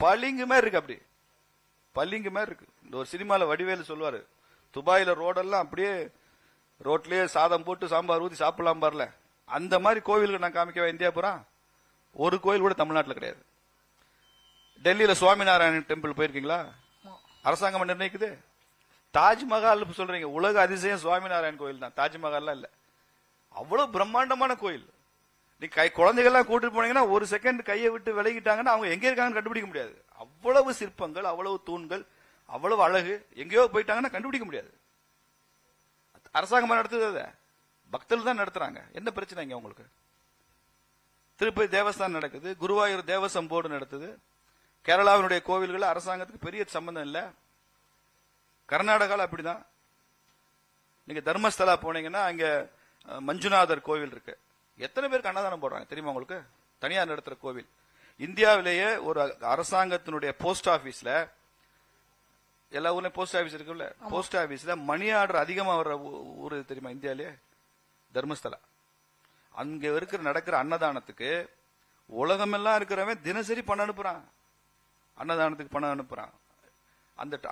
பளிங்கு மாதிரி இருக்கு, அப்படி பளிங்கு மாதிரி இருக்கு. இந்த ஒரு சினிமால வடிவேலு சொல்லுவாரு, துபாயில ரோடெல்லாம் அப்படியே ரோட்லயே சாதம் போட்டு சாம்பார் ஊத்தி சாப்பிடலாம் பாருல, அந்த மாதிரி கோவிலுக்கு நான் காமிக்கவா இந்தியா பூரா? ஒரு கோயில் கூட தமிழ்நாட்டில் கிடையாது. டெல்லியில சுவாமிநாராயணன் டெம்பிள் போயிருக்கீங்களா? அரசாங்கம் நிர்ணயிக்குது. தாஜ்மஹால் சொல்றீங்க, உலக அதிசயம் சுவாமிநாராயண் கோயில் தான், தாஜ்மஹால் இல்ல. அவ்வளவு பிரம்மாண்டமான கோயில். நீ குழந்தைகள்லாம் கூட்டிட்டு போனீங்கன்னா ஒரு செகண்ட் கையை விட்டு விலகிட்டாங்கன்னா அவங்க எங்க இருக்காங்கன்னு கண்டுபிடிக்க முடியாது. அவ்வளவு சிற்பங்கள், அவ்வளவு தூண்கள், அவ்வளவு அழகு, எங்கேயோ போயிட்டாங்கன்னா கண்டுபிடிக்க முடியாது. அரசாங்கமா நடத்துது, பக்தர்கள் தான் நடத்துறாங்க. என்ன பிரச்சனை இங்க உங்களுக்கு? திருப்பதி தேவஸ்தானம் நடக்குது, குருவாயூர் தேவசம் போர்டு நடத்துது. கேரளாவினுடைய கோவில்கள் அரசாங்கத்துக்கு பெரிய சம்பந்தம் இல்ல. கர்நாடகால அப்படிதான். நீங்க தர்மஸ்தலா போனீங்கன்னா அங்க மஞ்சுநாதர் கோவில் இருக்கு. எத்தனை பேருக்கு அன்னதானம் போடுறாங்க தெரியுமா உங்களுக்கு? தனியார் நடத்துற கோவில். இந்தியாவிலேயே ஒரு அரசாங்கத்தினுடைய போஸ்ட் ஆபீஸ்ல, எல்லா ஊர்லயும் போஸ்ட் ஆபீஸ் இருக்குல்ல, போஸ்ட் ஆபீஸ்ல மணி ஆர்டர் அதிகமா வர்ற ஊரு தெரியுமா இந்தியாவிலேயே? தர்மஸ்தலா. அங்க இருக்கிற நடக்கிற அன்னதானத்துக்கு உலகமெல்லாம் இருக்கிறவன் தினசரி பணம் அனுப்புறான், அன்னதானத்துக்கு பணம் அனுப்புறான்.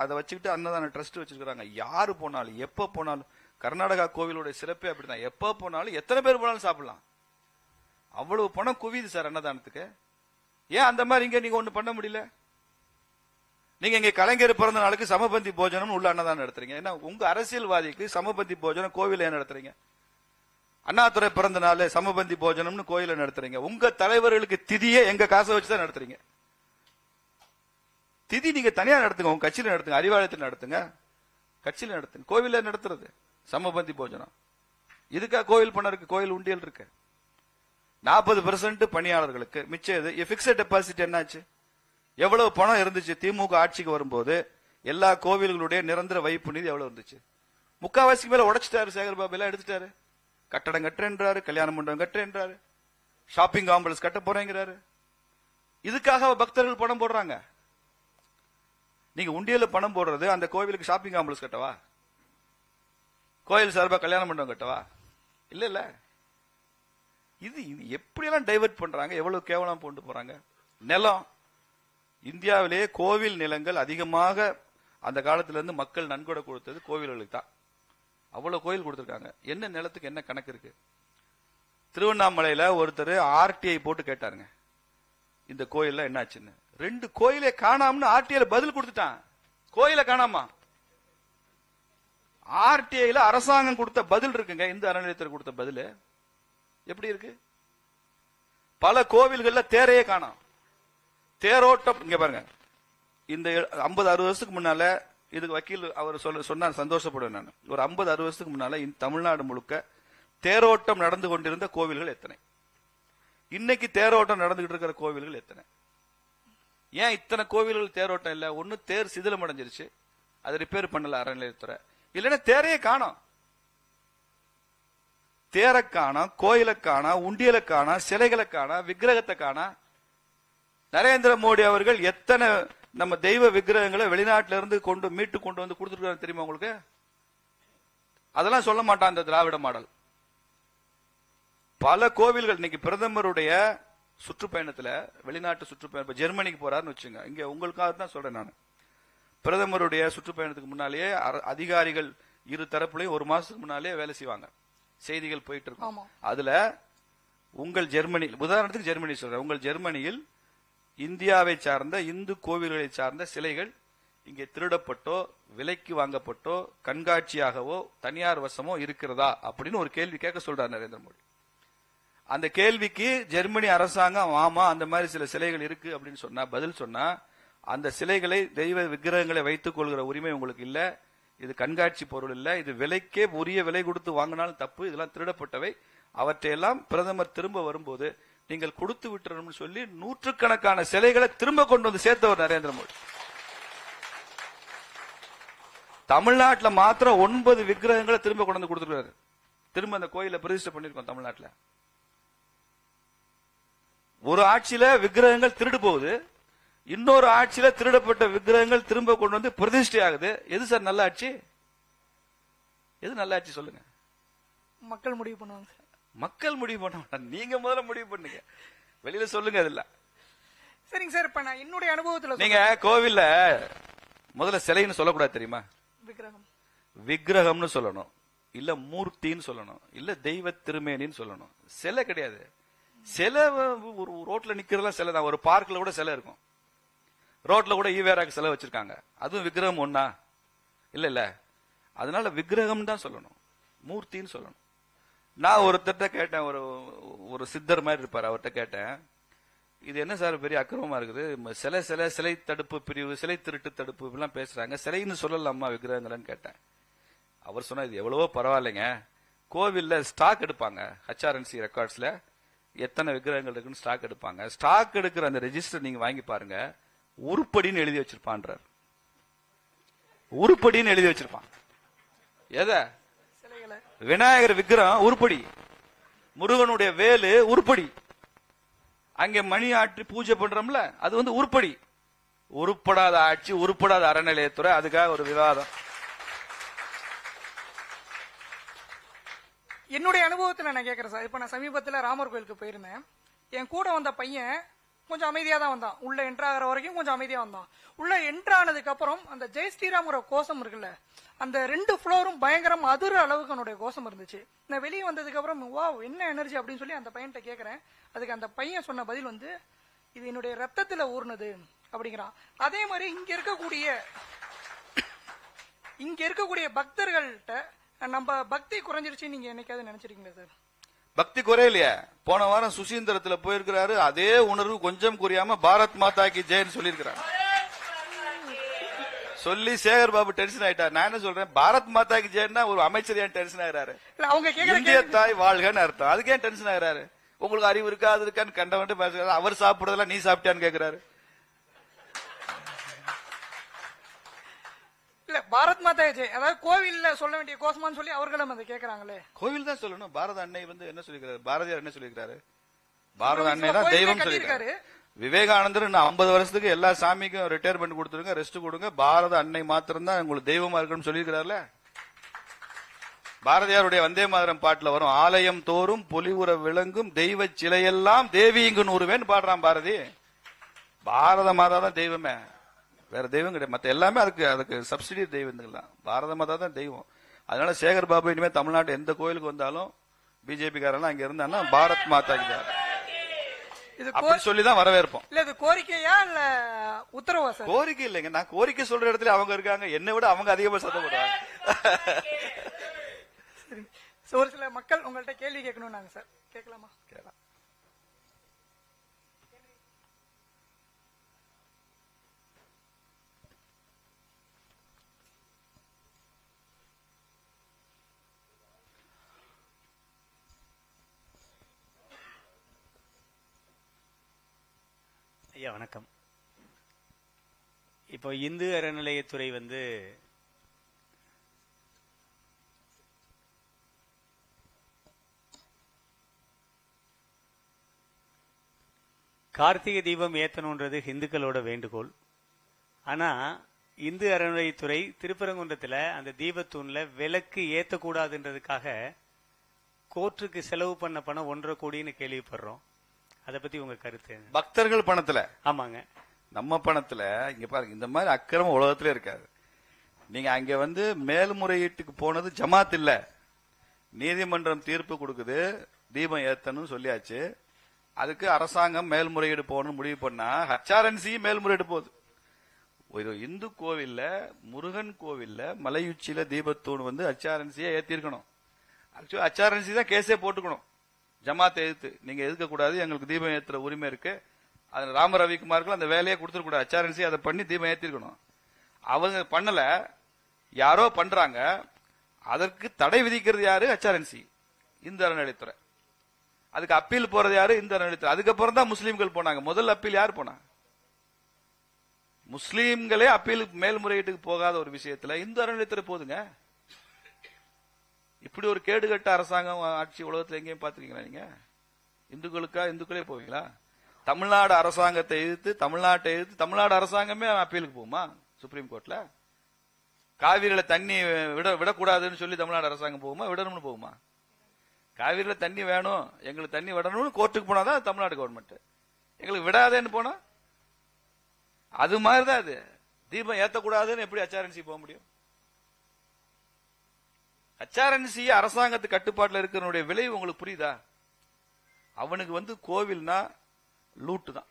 அதை வச்சுக்கிட்டு அன்னதான ட்ரஸ்ட் வச்சிருக்காங்க. யாரு போனாலும் எப்ப போனாலும், கர்நாடகா கோவிலுடைய சிறப்பே அப்படிதான், எப்ப போனாலும் எத்தனை பேர் போனாலும் சாப்பிடலாம். அவ்வளவு பணம் குவியுது சார் அன்னதானத்துக்கு. ஏன் அந்த மாதிரி இங்க நீங்க ஒண்ணு பண்ண முடியல? நீங்க இங்க கலைஞர் பிறந்த நாளுக்கு சமபந்தி போஜனம் உள்ள அன்னதானம் நடத்துறீங்க. ஏன்னா உங்க அரசியல்வாதிக்கு சமபந்தி போஜனம் கோவில ஏன் நடத்துறீங்க? அண்ணாதுரை பிறந்த நாள் சமபந்தி போஜனம்னு கோயில நடத்துறீங்க. உங்க தலைவர்களுக்கு திதியே எங்க காசை வச்சுதான் நடத்துறீங்க. திதி நீங்க தனியா நடத்துங்க, உங்க கட்சியில நடத்துங்க, அறிவாலயத்தில் நடத்துங்க, கட்சியில நடத்துங்க. கோவில நடத்துறது சமபந்தி போஜனம். இதுக்கா கோவில் பணம் இருக்கு, கோயில் உண்டியல் இருக்கு. 40% பணியாளர்களுக்கு மிச்சம் இது. பிக்ஸட் டெபாசிட் என்னாச்சு? எவ்வளவு பணம் இருந்துச்சு திமுக ஆட்சிக்கு வரும்போது? எல்லா கோவில்களுடைய நிரந்தர வைப்பு நிதி எவ்வளவு இருந்துச்சு? முக்காவாசிக்கு மேல உடைச்சிட்டாரு சேகர் பாபு, எல்லாம் எடுத்துட்டாரு. கட்டடம் கட்டுறேன்றாரு, கல்யாண மண்டபம் கட்டுறேன்றாரு, ஷாப்பிங் காம்ப்ளெக்ஸ் கட்ட போறேங்கிறாரு. இதுக்காக பக்தர்கள் பணம் போடுறாங்க. நீங்க உண்டியல பணம் போடுறது அந்த கோவிலுக்கு ஷாப்பிங் காம்ப்ளெக்ஸ் கட்டவா? கோயில் சார்பா கல்யாண மண்டபம் கட்டவா? இல்ல இல்ல. இது எப்படியெல்லாம் டைவர்ட் பண்றாங்க, எவ்வளவு கேவலம் கொண்டு போறாங்க. நிலம், இந்தியாவிலேயே கோவில் நிலங்கள் அதிகமாக அந்த காலத்துல இருந்து மக்கள் நன்கொடை கொடுத்தது கோவில்களுக்கு தான். அவ்வளவு கோயில் கொடுத்திருக்காங்க. என்ன நிலத்துக்கு என்ன கணக்கு இருக்கு? திருவண்ணாமலையில ஒருத்தர் ஆர்டிஐ போட்டு கேட்டாருங்க, இந்த கோயில்ல என்னாச்சுன்னு. 2 கோயிலே காணாமனு ஆர்டிஐல பதில் கொடுத்துட்டான். கோயில காணாமா? ஆர்டிஐல அரசாங்கம் கொடுத்த பதில் இருக்குங்க, இந்த அறநிலையத்துறை கொடுத்த பதில் எப்படி இருக்கு? பல கோவில்கள்ல தேரையே காணோம். தேரோட்டம் இங்க பாருங்க. இந்த 50-60 வருஷத்துக்கு முன்னால இதுக்கு வக்கீல் அவர் சொன்னார், சந்தோஷப்படுவேன் நான். ஒரு 50-60 வருஷத்துக்கு முன்னால தமிழ்நாடு முழுக்க தேரோட்டம் நடந்து கொண்டிருந்த கோவில்கள் எத்தனை? இன்னைக்கு தேரோட்டம் நடந்துகிட்டு இருக்கிற கோவில்கள் எத்தனை? ஏன் இத்தனை கோவில்கள் தேரோட்டம் இல்ல? ஒண்ணு தேர் சிதிலம் அடைஞ்சிருச்சு, அதை ரிப்பேர் பண்ணல அறநிலையத்துறை, இல்லைன்னா தேரையே காணோம். தேரை காணோம், கோயிலை காணோம், உண்டியலை காணோம், சிலைகளை காணோம், விக்கிரகத்தை காணோம். நரேந்திர மோடி அவர்கள் எத்தனை நம்ம தெய்வ விக்கிரகங்களை வெளிநாட்டில இருந்து மீட்டு கொண்டு வந்து கொடுத்துருக்காரு தெரியுமா உங்களுக்கு? அதெல்லாம் சொல்ல மாட்டான் இந்த திராவிட மாடல். பல கோவில்கள் இன்னைக்கு பிரதமருடைய சுற்றுப்பயணத்துல, வெளிநாட்டு சுற்றுப்பயணம், ஜெர்மனிக்கு போறாருன்னு வச்சுங்க, இங்க உங்களுக்காக தான் சொல்றேன் நான். பிரதமருடைய சுற்றுப்பயணத்துக்கு முன்னாலேயே அதிகாரிகள் இரு தரப்புலையும் ஒரு மாசத்துக்கு முன்னாலே வேலை செய்வாங்க, செய்திகள் போயிட்டு இருக்கும். அதுல உங்கள் ஜெர்மனி, உதாரணத்துக்கு ஜெர்மனி சொல்றேன், உங்கள் ஜெர்மனியில் இந்தியாவை சார்ந்த இந்து கோவில்களை சார்ந்த சிலைகள் இங்கே திருடப்பட்டோ விலைக்கு வாங்கப்பட்டோ கண்காட்சியாகவோ தனியார் வசமோ இருக்கிறதா அப்படின்னு ஒரு கேள்வி கேட்க சொல்றார் நரேந்திர மோடி. அந்த கேள்விக்கு ஜெர்மனி அரசாங்கம் ஆமா அந்த மாதிரி சில சிலைகள் இருக்கு அப்படின்னு சொன்னா, பதில் சொன்னா, அந்த சிலைகளை தெய்வ விக்கிரகங்களை வைத்துக் கொள்கிற உரிமை உங்களுக்கு இல்ல, இது கண்காட்சி பொருள் இல்ல, இது விலைக்கே உரிய விலை கொடுத்து வாங்கினாலும் தப்பு, இதெல்லாம் திருடப்பட்டவை, அவற்றையெல்லாம் பிரதமர் திரும்ப வரும்போது நீங்கள் கொடுத்து விட்டுறோம்னு சொல்லி நூற்றுக்கணக்கான சிலைகளை திரும்ப கொண்டு வந்து சேர்த்தவர் நரேந்திர மோடி. தமிழ்நாட்டில் மாத்திரம் 9 விக்கிரகங்களை திரும்ப கொண்டு வந்து கொடுத்துருக்காரு. திரும்ப அந்த கோயிலை பிரதிஷ்டை பண்ணிருக்கோம் தமிழ்நாட்டில். ஒரு ஆட்சியில விக்கிரகங்கள் திருடு போகுது, இன்னொரு ஆட்சியில திருடப்பட்ட விக்கிரகங்கள் திரும்ப கொண்டு வந்து பிரதிஷ்டை ஆகுது. எது சார் நல்ல ஆட்சி? எது நல்ல ஆட்சி சொல்லுங்க? மக்கள் முடிவு பண்ணுவாங்க. மக்கள் முடிவு பண்ண, நீங்க முதல்ல முடிவு பண்ணுங்க, வெளியில சொல்லுங்க. அதுல சரிங்க சார். இப்ப நான் என்னுடைய அனுபவத்துல, நீங்க கோவில்ல முதல்ல சிலைன்னு சொல்லக்கூடாது தெரியுமா? விக்கிரகம், விக்கிரகம்னு சொல்லணும், இல்ல மூர்த்தின்னு சொல்லணும், இல்ல தெய்வ திருமேனின்னு சொல்லணும். சிலை கிடையாது. சிலை ஒரு ரோட்ல நிக்கிறதெல்லாம் சிலை தான். ஒரு பார்க்ல கூட சிலை இருக்கும், ரோட்ல கூட ஈவேராக்கு சிலை வச்சிருக்காங்க, அதுவும் விக்கிரகம் ஒன்னா இல்ல இல்ல. அதனால விக்கிரகம் தான் சொல்லணும், மூர்த்தின்னு சொல்லணும். நான் ஒருத்தட்ட கேட்டேன், ஒரு சித்தர் மாதிரி இருப்பார், அவர்கிட்ட கேட்டேன், இது என்ன சார் பெரிய அக்கிரமமா இருக்குது, சிலை தடுப்பு பிரிவு, சிலை திருட்டு தடுப்பு இப்படிலாம் பேசுறாங்க, சிலைன்னு சொல்லலாமா விக்கிரகங்கள்னு கேட்டேன். அவர் சொன்னா, இது எவ்வளவோ பரவாயில்லைங்க, கோவில்ல ஸ்டாக் எடுப்பாங்க, HRNC ரெக்கார்ட்ஸ்ல எத்தனை விக்கிரகங்கள் இருக்குன்னு ஸ்டாக் எடுப்பாங்க, ஸ்டாக் எடுக்கிற அந்த ரெஜிஸ்டர் நீங்க வாங்கி பாருங்க, உருப்படின்னு எழுதி வச்சிருப்பான்றார். உருப்படின்னு எழுதி வச்சிருப்பான். எத? விநாயகர் விக்கிரகம் உருப்படி, முருகனுடைய வேலு உருப்படி, அங்கே மணி ஆற்றி பூஜை பண்றோம்ல அது வந்து உருப்படி. உருப்படாத ஆட்சி, உருப்படாத அறநிலையத்துறை, அதுக்காக ஒரு விவாதம். என்னுடைய அனுபவத்துல நான் கேட்கறேன் சார். இப்ப நான் சமீபத்துல ராமர் கோயிலுக்கு போயிருந்தேன். என் கூட வந்த பையன் கொஞ்சம் அமைதியா தான் வந்தான், உள்ள என்ட்ராகிற வரைக்கும் கொஞ்சம் அமைதியா வந்தான். உள்ள என்ட்ரானதுக்கு அப்புறம் அந்த ஜெய் ஸ்ரீராமோட கோஷம் இருக்குல்ல, அந்த 2 ஃப்ளோரும் பயங்கரம் அதிர அளவுக்கு என்னுடைய கோஷம் இருந்துச்சு. நான் வெளியே வந்ததுக்கு அப்புறம் வா என்ன எனர்ஜி அப்படின்னு சொல்லி அந்த பையன்கிட்ட கேட்கறேன். அதுக்கு அந்த பையன் சொன்ன பதில் வந்து, இது என்னுடைய ரத்தத்துல ஊர்னது அப்படிங்கிறான். அதே மாதிரி இங்க இருக்கக்கூடிய பக்தர்கள்ட்ட நம்ம பக்தி குறைஞ்சிருச்சு நீங்க என்னைக்காவது நினைச்சிருக்கீங்களா சார்? பக்தி குறையிலையா? போன வாரம் சுசீந்திரத்துல போயிருக்கிறாரு, அதே உணர்வு கொஞ்சம் குறையாம பாரத் மாதா கி ஜெயன்னு சொல்லியிருக்கிறாங்க. சொல்லி சேகர் பாபு டென்ஷன் ஆயிட்டார். நான் என்ன சொல்றேன், பாரத் மாதா கி ஜெயன்னா ஒரு அமைச்சர் ஏன் டென்ஷன் ஆகிறாரு? இந்திய தாய் வாழ்கன்னு அர்த்தம், அதுக்கு ஏன் டென்ஷன் ஆகிறாரு? உங்களுக்கு அறிவு இருக்கா அது இருக்கான்னு கண்டவன்ட்டு பேசுறாரு. அவர் சாப்பிடுறதெல்லாம் நீ சாப்பிட்டான்னு கேட்கிறாரு. இல்ல பாரத் மாதா ஜெய், அதாவது கோவில்ல சொல்ல வேண்டிய கோஷமான்னு சொல்லி அவர்களும் அதை கேட்கறாங்களே. கோவில் தான் சொல்லணும். பாரத அன்னை வந்து என்ன சொல்லிருக்காரு, பாரதியார் என்ன சொல்லிருக்காரு, பாரத அன்னை தான் தெய்வம் சொல்லிருக்காரு. விவேகானந்தர் 50 வருஷத்துக்கு எல்லா சாமிக்கும் ரிட்டையர்மெண்ட் கொடுத்துருங்க, ரெஸ்ட் கொடுங்க, பாரத அன்னை மாத்திரம் தான் உங்களுக்கு தெய்வமா இருக்குன்னு சொல்லியிருக்கிறார்ல. பாரதியாருடைய வந்தே மாதரம் பாட்டுல வரும், ஆலயம் தோறும் பொலிவுற விளங்கும் தெய்வ சிலையெல்லாம் தேவி இங்கு நூறுவேன்னு பாடுறான் பாரதி. பாரத மாதா தான் தெய்வமே, வேற தெய்வம் கிடையாது. மத்த எல்லாமே அதுக்கு சப்சிடி தெய்வங்கள் தான். பாரத மாதா தான் தெய்வம். அதனால சேகர் பாபு இனிமே தமிழ்நாட்டு எந்த கோயிலுக்கு வந்தாலும் பிஜேபி காரெல்லாம் அங்க இருந்தாங்கன்னா பாரத் மாதா சொல்லிதான் வரவேற்போம். இல்ல இது கோரிக்கையா இல்ல உத்தரவா சார்? கோரிக்கை இல்லைங்க, நான் கோரிக்கை சொல்ற இடத்துல அவங்க இருக்காங்க, என்னை விட அவங்க அதிகமா சத்தம் போடுறாங்க. ஒரு சில மக்கள் உங்கள்ட்ட கேள்வி கேட்கணும் நாங்க சார், கேட்கலாமா? கேட்கலாம். ஐயா வணக்கம். இப்போ இந்து அறநிலையத்துறை கார்த்திகை தீபம் ஏத்தணுன்றது இந்துக்களோட வேண்டுகோள். ஆனா இந்து அறநிலையத்துறை திருப்பரங்குன்றத்துல அந்த தீபத்தூண்ல விளக்கு ஏத்தக்கூடாதுன்றதுக்காக கோர்ட்டுக்கு செலவு பண்ண பணம் 1.5 கோடின்னு கேள்விப்படுறோம். அதை பத்தி உங்க கருத்து என்ன? பக்தர்கள் பணத்துல, ஆமாங்க, நம்ம பணத்துல. இங்க பாருங்க, இந்த மாதிரி அக்கிரமம் உலகத்திலே இருக்காது. நீங்க அங்க மேல்முறையீட்டுக்கு போனது ஜமாத் இல்ல, நீதிமன்றம் தீர்ப்பு கொடுக்குது, தீபம் ஏத்தணும் சொல்லியாச்சு. அதுக்கு அரசாங்கம் மேல்முறையீடு போகணும் முடிவு பண்ணா HRNC மேல்முறையீடு போகுது. ஒரு இந்து கோவில்ல, முருகன் கோவில்ல மலையுச்சியில தீபத்தூண் HRNC ஏத்திருக்கணும். ஆக்சுவலி HRNC தான் கேஸே போட்டுக்கணும். ஜமாத்தை எதிர்த்து நீங்க எதிர்க்க கூடாது, எங்களுக்கு தீபம் ஏத்துற உரிமை இருக்கு. அது ராம ரவிக்குமாருக்கு அந்த வேலையை கொடுத்துருக்கூடாது. HRNC அதை பண்ணி தீபம் ஏத்திருக்கணும். அவங்க பண்ணல, யாரோ பண்றாங்க. அதற்கு தடை விதிக்கிறது யாரு? HRNC, இந்து அறநிலையத்துறை. அதுக்கு அப்பீல் போறது யாரு? இந்து அறநிலையத்துறை. அதுக்கப்புறம் தான் முஸ்லீம்கள் போனாங்க. முதல் அப்பீல் யார் போனா? முஸ்லீம்களே அப்பீலுக்கு மேல்முறையீட்டுக்கு போகாத ஒரு விஷயத்துல இந்து அறநிலையத்துறை போதுங்க. இப்படி ஒரு கேடுகட்ட அரசாங்கம் ஆட்சி உலகத்துல எங்கேயும் பாத்துருக்கீங்களா நீங்க? இந்துக்களே போவீங்களா? தமிழ்நாடு அரசாங்கத்தை எதிர்த்து, தமிழ்நாட்டை எதிர்த்து தமிழ்நாடு அரசாங்கமே அப்பீலுக்கு போகுமா சுப்ரீம் கோர்ட்ல? காவிரியில தண்ணி விடக்கூடாதுன்னு சொல்லி தமிழ்நாடு அரசாங்கம் போகுமா? விடணும்னு போகுமா? காவிரியில தண்ணி வேணும், எங்களுக்கு தண்ணி விடணும்னு கோர்ட்டுக்கு போனாதான் தமிழ்நாடு கவர்மெண்ட். எங்களுக்கு விடாதேன்னு போனா அது மாதிரிதான். அது தீபம் ஏத்தக்கூடாதுன்னு எப்படி HRNC போக முடியும்? HRNC அரசாங்கத்து கட்டுப்பாட்டில் இருக்கிறனுடைய விளைவு உங்களுக்கு புரியுதா? அவனுக்கு கோவில்னா லூட்டு தான்.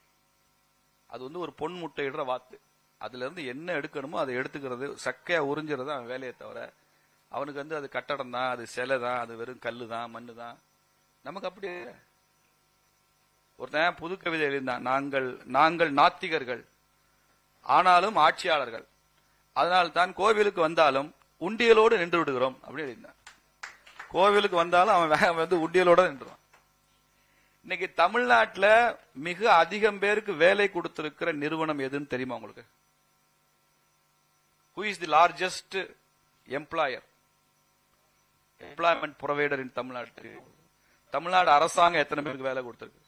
அது ஒரு பொன் முட்டையிடுற வாத்து. அதுல இருந்து என்ன எடுக்கணுமோ அதை எடுத்துக்கிறது, சக்கையா உறிஞ்சுறது அவன் வேலையை தவிர அவனுக்கு அது கட்டடம் தான், அது சிலை தான், அது வெறும் கல்லு தான், மண்ணு தான். நமக்கு அப்படி ஒருத்தன் புது கவிதை எழுந்தான், நாங்கள் நாத்திகர்கள் ஆனாலும் ஆட்சியாளர்கள், அதனால் தான் கோவிலுக்கு வந்தாலும் உண்டியலோடு நின்று விடுகிறோம் அப்படின்னு எழுந்தான். கோவிலுக்கு வந்தாலும் அவன் உண்டியலோட நின்றுவான். இன்னைக்கு தமிழ்நாட்டில் மிக அதிகம் பேருக்கு வேலை கொடுத்திருக்கிற நிறுவனம் எதுன்னு தெரியுமா உங்களுக்கு? Who is the largest employer? Employment provider in Tamil Nadu. Tamil Nadu அரசாங்கம் எத்தனை பேருக்கு வேலை கொடுத்திருக்கு?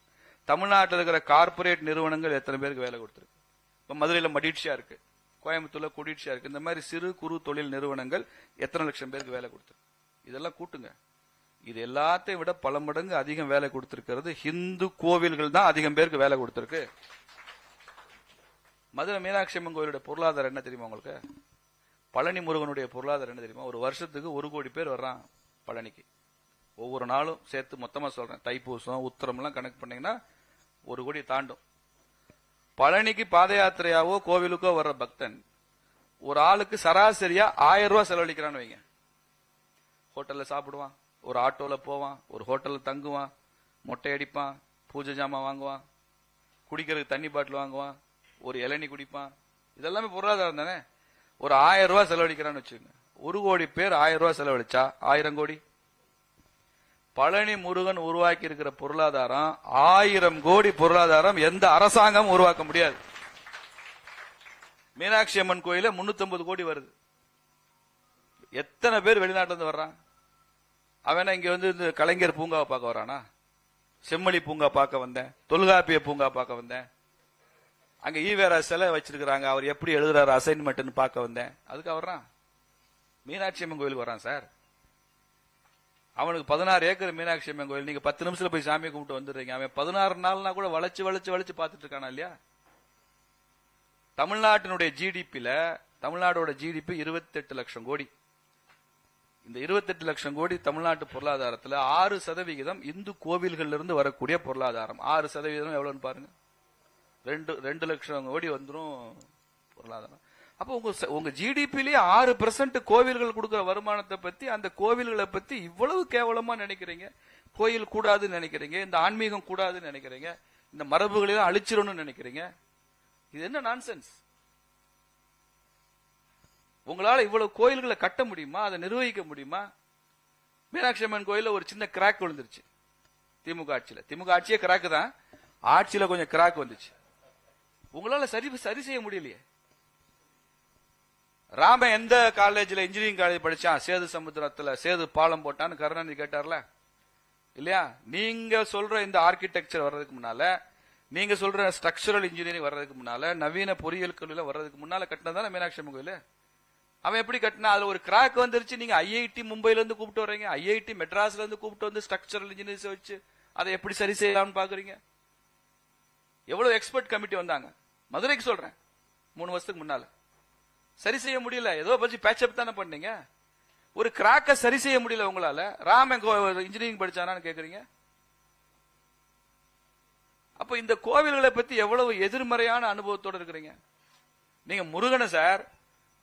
தமிழ்நாட்டில் இருக்கிற கார்பரேட் நிறுவனங்கள் எத்தனை பேருக்கு வேலை கொடுத்திருக்கு? இப்ப மதுரையில மடிட்சியா இருக்கு, கோயம்புத்தூர்ல குடிட்சியா இருக்கு. இந்த மாதிரி சிறு குறு தொழில் நிறுவனங்கள் எத்தனை லட்சம் பேருக்கு வேலை கொடுத்திருக்கு? இதெல்லாம் கூட்டுங்க. இது எல்லாத்தையும் விட பல மடங்கு அதிகம் வேலை கொடுத்திருக்கிறது ஹிந்து கோவில்கள் தான் அதிகம் பேருக்கு வேலை கொடுத்திருக்கு. மதுரை மீனாட்சி அம்மன் கோயிலுடைய பொருளாதாரம் என்ன தெரியுமா உங்களுக்கு? பழனி முருகனுடைய பொருளாதாரம் என்ன தெரியுமா? ஒரு வருஷத்துக்கு 1 கோடி பேர் வர்றான் பழனிக்கு. ஒவ்வொரு நாளும் சேர்த்து மொத்தமா சொல்றேன், தைப்பூசம் உத்திரம் எல்லாம் கணக்கு பண்ணீங்கன்னா 1 கோடி தாண்டும். பழனிக்கு பாத யாத்திரையாவோ கோவிலுக்கோ வர்ற பக்தன் ஒரு ஆளுக்கு சராசரியா 1000 ரூபாய் செலவழிக்கிறான்னு வைங்க. ஹோட்டல்ல சாப்பிடுவான், ஒரு ஆட்டோல போவான், ஒரு ஹோட்டல்ல தங்குவான், மொட்டை அடிப்பான், பூஜை ஜாமான் வாங்குவான், குடிக்கிறதுக்கு தண்ணி பாட்டில் வாங்குவான், ஒரு இளநீ குடிப்பான். இதெல்லாமே பொருளாதாரம் தானே. ஒரு 1000 ரூபாய் செலவழிக்கிறான்னு வச்சுக்கோங்க. 1 கோடி பேர் 1000 ரூபாய் செலவழிச்சா 1000 கோடி. பழனி முருகன் உருவாக்கி இருக்கிற பொருளாதாரம் 1000 கோடி பொருளாதாரம் எந்த அரசாங்கம் உருவாக்க முடியாது. மீனாட்சி அம்மன் கோயில 350 கோடி வருது. எத்தனை பேர் வெளிநாட்டுல இருந்து வர்றான்? அவன் இங்க இந்த கலைஞர் பூங்காவை பார்க்க வரானா? செம்மொழி பூங்கா பார்க்க வந்தேன், தொல்காப்பிய பூங்கா பார்க்க வந்தேன், அங்க ஈவேரா சிலை வச்சிருக்கிறாங்க, அவர் எப்படி எழுதுறாரு அசைன்மெண்ட் பார்க்க வந்தேன். அதுக்கு வர்றான். மீனாட்சி அம்மன் கோயிலுக்கு வர்றான் சார். அவனுக்கு 16 ஏக்கர் மீனாட்சி அம்மன் கோயில். நீங்க 10 நிமிஷத்துல போய் சாமியை கும்பிட்டு வந்துடுறீங்க. அவன் 16 நாள்னா கூட வளைச்சு வளைச்சு வளைச்சு பார்த்துட்டு இருக்கானா இல்லையா? தமிழ்நாட்டினுடைய ஜிடிபில, தமிழ்நாடோட ஜிடிபி 28 லட்சம் கோடி. இந்த 28 லட்சம் கோடி தமிழ்நாட்டு பொருளாதாரத்துல 6% இந்து கோவில்கள் இருந்து வரக்கூடிய பொருளாதாரம். 6% எவ்வளவுன்னு பாருங்க. 2 லட்சம் கோடி வந்துடும் பொருளாதாரம். அப்ப உங்க ஜிடிபிலேயே 6% கோவில்கள் கொடுக்கிற வருமானத்தை பத்தி, அந்த கோவில்களை பத்தி இவ்வளவு கேவலமா நினைக்கிறீங்க. கோயில் கூடாதுன்னு நினைக்கிறீங்க, இந்த ஆன்மீகம் கூடாதுன்னு நினைக்கிறீங்க, இந்த மரபுகளை தான் அழிச்சிடணும்னு நினைக்கிறீங்க. இது என்ன நான்சென்ஸ்? உங்களால இவ்வளவு கோயில்களை கட்ட முடியுமா? அதை நிர்வகிக்க முடியுமா? மீனாட்சி அம்மன் கோயில ஒரு சின்ன கிராக் விழுந்துருச்சு திமுக ஆட்சியில. திமுக ஆட்சியே கிராக் தான், ஆட்சியில கொஞ்சம் கிராக் வந்துச்சு. உங்களால சரி செய்ய முடியலையே. ராம எந்த காலேஜ்ல இன்ஜினியரிங் காலேஜ் படிச்சான்? சேது சமுத்திரத்துல சேது பாலம் போட்டான்னு கருணாநிதி கேட்டார்ல இல்லையா? நீங்க சொல்ற இந்த ஆர்கிடெக்சர் வர்றதுக்கு முன்னால, நீங்க சொல்ற ஸ்ட்ரக்சரல் இன்ஜினியரிங் வர்றதுக்கு முன்னால, நவீன பொறியியல் கல்லூரியில வர்றதுக்கு முன்னால கட்டினதான மீனாட்சி அம்மன் கோயில். அவன் எப்படி கட்டினா? அதுல ஒரு கிராக் வந்துருச்சு. நீங்க ஐஐடி மும்பைல இருந்து கூப்பிட்டு வர்றீங்க, ஐஐடி மெட்ராஸ்ல இருந்து கூப்பிட்டு வந்து ஸ்ட்ரக்சரல் இன்ஜினியர்ஸ் வச்சு அதை எப்படி சரி செய்யலாம்னு பாக்குறீங்க? எவ்வளவு எக்ஸ்பர்ட் கமிட்டி வந்தாங்க. மதுரைக்கு சொல்றேன், 3 வருஷத்துக்கு முன்னால. சரி செய்ய முடியல. ஏதோ பற்றி பேட்சப் தானே பண்ணீங்க. ஒரு கிராக்க சரி செய்ய முடியல உங்களால. ராமன் இன்ஜினியரிங் படிச்சானான்னு கேக்குறீங்க. அப்ப இந்த கோவில்களை பத்தி எவ்வளவு எதிர்மறையான அனுபவத்தோடு இருக்கிறீங்க. நீங்க முருகனை சார்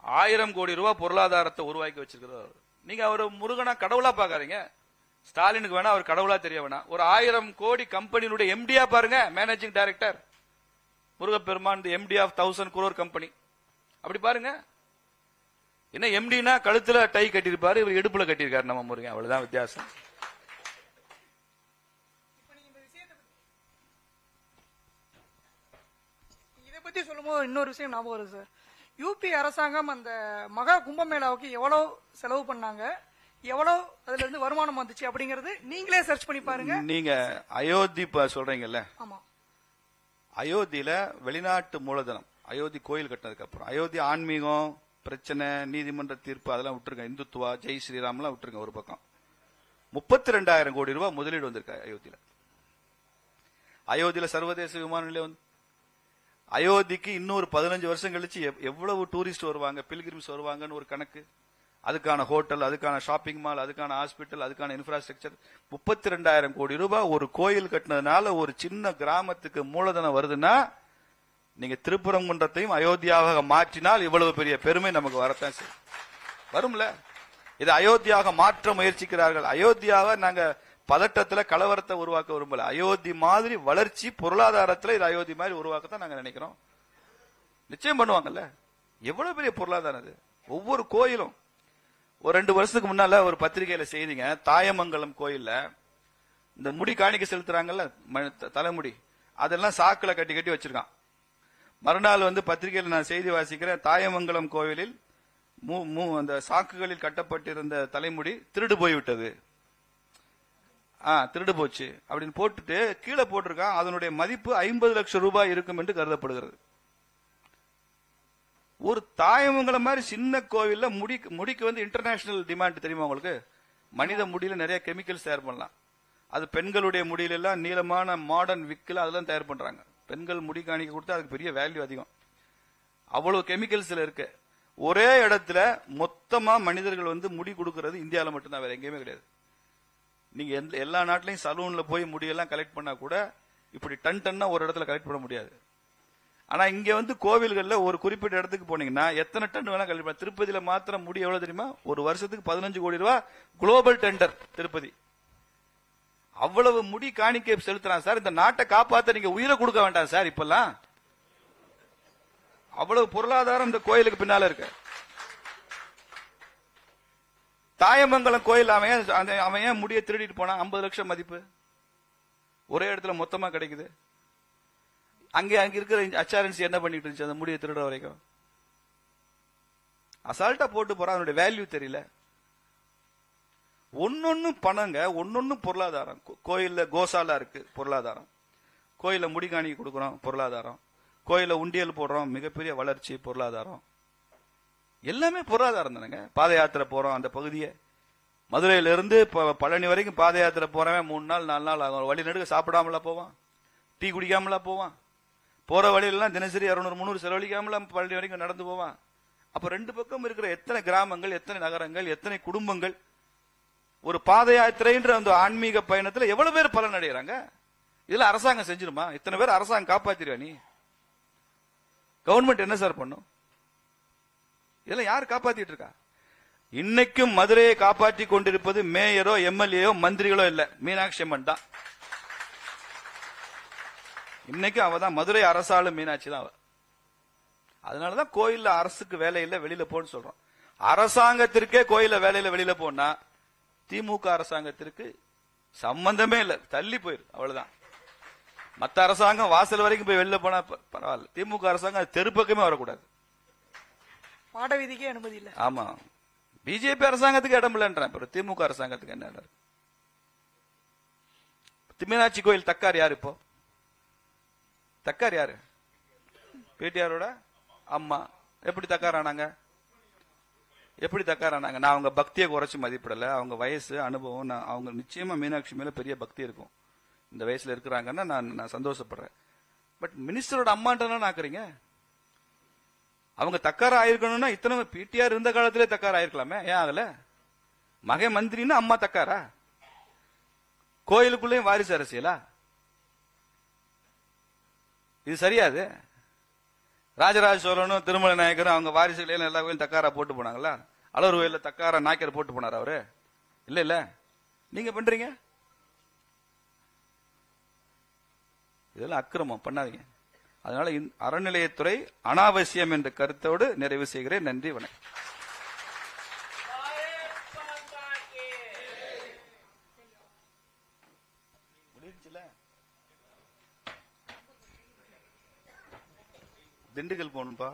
1000 கோடி ரூபாய் பொருளாதாரத்தை உருவாக்கி வச்சிருக்கிறார். நீங்க அவர் முருகனா கடவுளா பாக்காதீங்க. ஸ்டாலினுக்கு வேணா அவர் கடவுளா தெரிய வேணா. ஒரு 1000 கோடி கம்பெனியுடைய எம்டியா பாருங்க, managing director Murugapperuman, MD of 1000 crore கம்பெனி. அப்படி பாருங்க. என்ன எம்டினா கழுத்துல டை கட்டிருப்பாரு, இவர் இடுப்புல கட்டிருக்காரு நம்ம முருகன். அவ்வளவுதான் வித்தியாசம். இதை பத்தி சொல்லும்போது இன்னொரு விஷயம் ஞாபகம் வருது சார். யூபி அரசாங்கம் அந்த மகா கும்பமேளாவுக்கு எவ்வளவு செலவு பண்ணாங்க, எவ்வளவு அதுல இருந்து வருமானம் வந்துச்சு அப்படிங்கறது நீங்களே சர்ச் பண்ணி பாருங்க. நீங்க அயோத்தி சொல்றீங்கல்ல, ஆமா, அயோத்தியில வெளிநாட்டு மூலதனம், அயோத்தி கோயில் கட்டினதுக்கு அப்புறம், அயோத்தி ஆன்மீகம் பிரச்சனை, நீதிமன்ற தீர்ப்பு அதெல்லாம் விட்டுருங்க, இந்துத்துவா, ஜெய் ஸ்ரீராம் எல்லாம் விட்டுருங்க ஒரு பக்கம். 32,000 கோடி ரூபாய் முதலீடு வந்திருக்கு அயோத்தியில. அயோத்தியில சர்வதேச விமான நிலையம் வந்து, அயோத்திக்கு இன்னொரு 15 வருஷம் கழிச்சு எவ்வளவு டூரிஸ்ட் வருவாங்க, பில்கிரிம்ஸ் வருவாங்கன்னு ஒரு கணக்கு. அதுக்கான ஹோட்டல், அதுக்கான ஷாப்பிங் மால், அதுக்கான ஹாஸ்பிட்டல், அதுக்கான இன்ஃப்ராஸ்ட்ரக்சர். 32,000 கோடி ரூபாய் ஒரு கோயில் கட்டினதுனால ஒரு சின்ன கிராமத்துக்கு மூலதனம் வருதுன்னா, நீங்க திருப்பரங்குன்றத்தையும் அயோத்தியாவாக மாற்றினால் இவ்வளவு பெரிய பெருமை நமக்கு வரத்தான் செய்யும். வரும்ல. இது அயோத்தியாக மாற்ற முயற்சிக்கிறார்கள். அயோத்தியாவை நாங்க பதட்டத்துல கலவரத்தை உருவாக்க விரும்பல. அயோத்தி மாதிரி வளர்ச்சி பொருளாதாரத்துல இது அயோத்தி மாதிரி உருவாக்கத்தான் நாங்க நினைக்கிறோம். நிச்சயம் பண்ணுவாங்கல்ல. எவ்வளவு பெரிய பொருளாதாரம் இது. ஒவ்வொரு கோயிலும் ஒரு 2 வருஷத்துக்கு முன்னால ஒரு பத்திரிகையில செய்திங்க, தாயமங்கலம் கோயில்ல இந்த முடி காணிக்க செலுத்துறாங்கல்ல, தலைமுடி, அதெல்லாம் சாக்குல கட்டி கட்டி வச்சிருக்கான். மறுநாள் வந்து பத்திரிகையில் நான் செய்தி வாசிக்கிறேன், தாயமங்கலம் கோவிலில் அந்த சாக்குகளில் கட்டப்பட்டிருந்த தலைமுடி திருடு போய்விட்டது, திருடு போச்சு அப்படின்னு போட்டுட்டு கீழே போட்டிருக்கான். அதனுடைய மதிப்பு 50 லட்சம் ரூபாய் இருக்கும் என்று கருதப்படுகிறது. ஒரு தாயமங்கலம் மாதிரி சின்ன கோவில்ல முடிக்கு வந்து இன்டர்நேஷனல் டிமாண்ட் தெரியுமா உங்களுக்கு? மனித முடியில நிறைய கெமிக்கல்ஸ் தயார் பண்ணலாம். அது பெண்களுடைய முடியில எல்லாம் நீளமான மாடர்ன் விக்கில் அதெல்லாம் தயார் பண்றாங்க. பெண்கள் முடி காணிக்க கொடுத்தா அதுக்கு பெரிய வேல்யூ அதிகம். அவ்வளவு கெமிக்கல்ஸ்ல இருக்கு. ஒரே இடத்துல மொத்தமா மனிதர்கள் வந்து முடி கொடுக்கறது இந்தியாவில மட்டும்தான், வேற எங்கேயுமே கிடையாது. நீங்க எல்லா நாட்டிலையும் சலூன்ல போய் முடியெல்லாம் கலெக்ட் பண்ணா கூட இப்படி டன்னா ஒரு இடத்துல கலெக்ட் பண்ண முடியாது. ஆனா இங்க வந்து கோவில்கள்ல ஒரு குறிப்பிட்ட இடத்துக்கு போனீங்கன்னா எத்தனை டன் வேணா கலெக்ட் பண்ண. திருப்பதியில மாத்திரம் முடி எவ்வளவு தெரியுமா? ஒரு வருஷத்துக்கு 15 கோடி ரூபாய் குளோபல் டெண்டர் திருப்பதி. அவ்வளவு முடி காணிக்கை செலுத்துறான் சார். இந்த நாட்டை காப்பாத்த நீங்க உயிரை கொடுக்க வேண்டாம் சார். இப்பெல்லாம் அவ்வளவு பொருளாதாரம் இந்த கோயிலுக்கு பின்னால இருக்கு. தாயமங்கலம் கோயில் அவன் ஏன் முடிய திருடிட்டு போனா? 50 லட்சம் மதிப்பு ஒரே இடத்துல மொத்தமா கிடைக்குது. அங்க இருக்கிற HRNC என்ன பண்ணிட்டு இருந்துச்சு அந்த முடிய திருட வரைக்கும்? அசால்ட்டா போட்டு போறான். அதனுடைய வேல்யூ தெரியல. ஒன்னொன்னு பணங்க, ஒன்னொன்னு பொருளாதாரம். கோயில்ல கோசாலா இருக்கு, பொருளாதாரம். கோயில முடிகாணி கொடுக்கறோம், பொருளாதாரம். கோயில உண்டியல் போடுறோம், மிகப்பெரிய வளர்ச்சி, பொருளாதாரம். எல்லாமே பொருளாதாரம் தானங்க. பாத யாத்திரை போறோம், அந்த பகுதியை மதுரையில இருந்து பழனி வரைக்கும் பாத யாத்திரை போறவன் 3 நாள் 4 நாள் ஆகும். வழி நடுக்க சாப்பிடாமலா போவான், டீ குடிக்காமலா போவான். போற வழியிலாம் தினசரி 200-300 செலவழிக்காமலாம் பழனி வரைக்கும் நடந்து போவான். அப்ப 2 பக்கம் இருக்கிற எத்தனை கிராமங்கள், எத்தனை நகரங்கள், எத்தனை குடும்பங்கள் ஒரு பாத யாத்திரைன்ற அந்த ஆன்மீக பயணத்துல எவ்வளவு பேர் பலன் அடைகிறாங்க. இதுல அரசாங்கம் செஞ்சிருமா? இத்தனை பேர் அரசாங்கம் காப்பாத்திருவா? நீ கவர்மெண்ட் என்ன சார் பண்ணும்? இதெல்லாம் யார் காப்பாத்திட்டு இருக்கா? இன்னைக்கும் மதுரையை காப்பாற்றி கொண்டிருப்பது மேயரோ எம்எல்ஏயோ மந்திரிகளோ இல்ல, மீனாட்சி அம்மன் தான். இன்னைக்கும் அவதான் மதுரை அரசாளு, மீனாட்சி தான் அவ. அதனாலதான் கோயில்ல அரசுக்கு வேலை இல்ல, வெளியில போன்னு சொல்றோம். அரசாங்கத்திற்கே கோயில வேலையில வெளியில போனா திமுக அரசாங்கத்திற்கு சம்பந்தமே இல்ல, தள்ளி போயிரு. அவ்வளவுதான். மத்த அரசாங்கம் வாசல் வரைக்கும் போய் வெளில போனா பரவாயில்ல, திமுக அரசாங்கம் அது தெரு பக்கமே வரக்கூடாது. பாட வீதிக்கே அனுமதி இல்ல. ஆமா, பிஜேபி அரசாங்கத்துக்கு இடம் இல்லைன்றேன், திமுக அரசாங்கத்துக்கு என்ன இடம்? மீனாட்சி கோயில் தக்கார் யாரு? இப்போ தக்கார் யாரு? பிடிஆரோட அம்மா. எப்படி தக்காரானாங்க? எப்படி தக்காரானாங்க? நான் அவங்க பக்தியை குறைச்சு மதிப்பிடல, அவங்க வயசு அனுபவம், அவங்க நிச்சயமா மீனாட்சி மேல பெரிய பக்தி இருக்கும், இந்த வயசுல இருக்கிறாங்கன்னா நான் சந்தோஷப்படுறேன். பட் மினிஸ்டரோட அம்மான்றா ஆக்குறீங்க. அவங்க தக்கார ஆயிருக்கணும்னா இத்தனை பிடிஆர் இருந்த காலத்திலே தக்கார ஆயிருக்கலாமே, ஏன் ஆகல? மகன் மந்திரின்னா அம்மா தக்காரா? கோயிலுக்குள்ளேயும் வாரிசு அரசியலா? இது சரியாது. ராஜராஜ சோழனும் திருமலை நாயக்கரும் அவங்க வாரிசுகளையும் எல்லா கோயிலும் தக்காரா போட்டு போனாங்களா? அலர் கோயில தக்காரா நாயக்கர் போட்டு போனார் அவரு? இல்ல இல்ல, நீங்க பண்றீங்க. இதெல்லாம் அக்கிரமம் பண்ணாதீங்க. அதனால அறநிலையத்துறை அனாவசியம் என்ற கருத்தோடு நிறைவு செய்கிறேன். நன்றி, வணக்கம். திண்டுக்கல் போகணும்பா.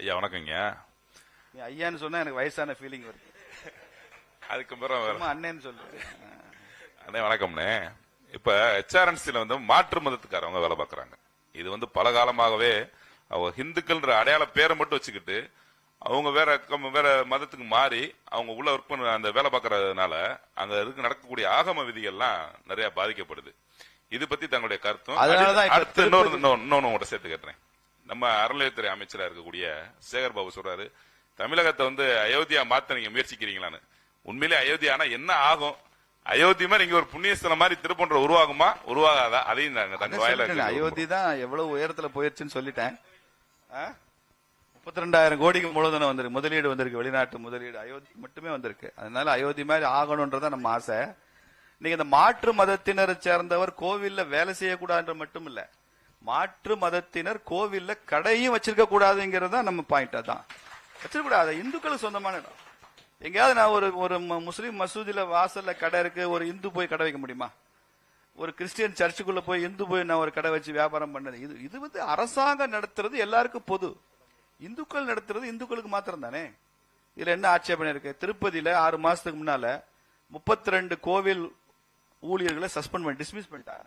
ஐயா வணக்கங்க. நீ ஐயான்னு சொன்னா எனக்கு வயசான ஃபீலிங் வருது. அதுக்கப்புறம் அண்ணேன்னு சொல்லு. அண்ணே வணக்கம்ண்ணே. இப்ப HRNCல வந்து மாற்று மதத்துக்காரவங்க வேலை பார்க்கறாங்க. இது வந்து பல காலமாகவே அவங்க ஹிந்துக்கள்ன்ற அடையாள பேரை மட்டும் வச்சுக்கிட்டு அவங்க வேற மதத்துக்கு மாறி அவங்க உள்ள ஒர்க் பண்ண அந்த வேலை பார்க்கறதுனால அங்க இருக்கு நடக்கக்கூடிய ஆகம விதிகள்லாம் நிறைய பாதிக்கப்படுது. இது பத்தி தங்களுடைய கருத்தும் அடுத்து இன்னொன்னு கூட சேர்த்து கேட்டேன். நம்ம அறநிலையத்துறை அமைச்சரா இருக்கக்கூடிய சேகர் பாபு சொல்றாரு, தமிழகத்தை வந்து அயோத்தியா மாத்த நீங்க முயற்சிக்கிறீங்களான்னு. உண்மையிலே அயோத்தியானா என்ன ஆகும்? அயோத்தி மாதிரி இங்க ஒரு புண்ணியஸ்தலம் மாதிரி திருப்பன்ற உருவாகுமா உருவாகாதா? அதையும் அயோத்தி தான் எவ்வளவு உயரத்துல போயிருச்சுன்னு சொல்லிட்டேன். 32,000 கோடிக்கு மூலதனம் வந்திருக்கு, முதலீடு வந்திருக்கு, வெளிநாட்டு முதலீடு அயோத்தி மட்டுமே வந்திருக்கு. அதனால அயோத்தி மாதிரி ஆகணும்ன்றத நம்ம ஆசை. நீங்க இந்த மாற்று மதத்தினரை சேர்ந்தவர் கோவில்ல வேலை செய்யக்கூடாது மட்டும் இல்ல, மாற்று மதத்தினர் கோவில்ல கடையும் வச்சிருக்க கூடாதுங்கிறது நம்ம பாயிண்ட். அதான் வச்சிருக்க கூடாது, இந்துக்களுக்கு சொந்தமான இடம். எங்கேயாவது நான் ஒரு முஸ்லீம் மசூதியில வாசல்ல கடை இருக்கு, ஒரு இந்து போய் கடை வைக்க முடியுமா? ஒரு கிறிஸ்டியன் சர்ச்சுக்குள்ள போய் இந்து போய் நான் ஒரு கடை வச்சு வியாபாரம் பண்ணது? இது வந்து அரசாங்கம் நடத்துறது எல்லாருக்கும் பொது, இந்துக்கள் நடத்துறது இந்துக்களுக்கு மாத்திரம் தானே. இதுல என்ன ஆட்சேபனை இருக்கு? திருப்பதியில 6 மாசத்துக்கு முன்னால 32 கோவில் ஊழியர்களை சஸ்பெண்ட் பண்ணி டிஸ்மிஸ் பண்ணிட்டாங்க.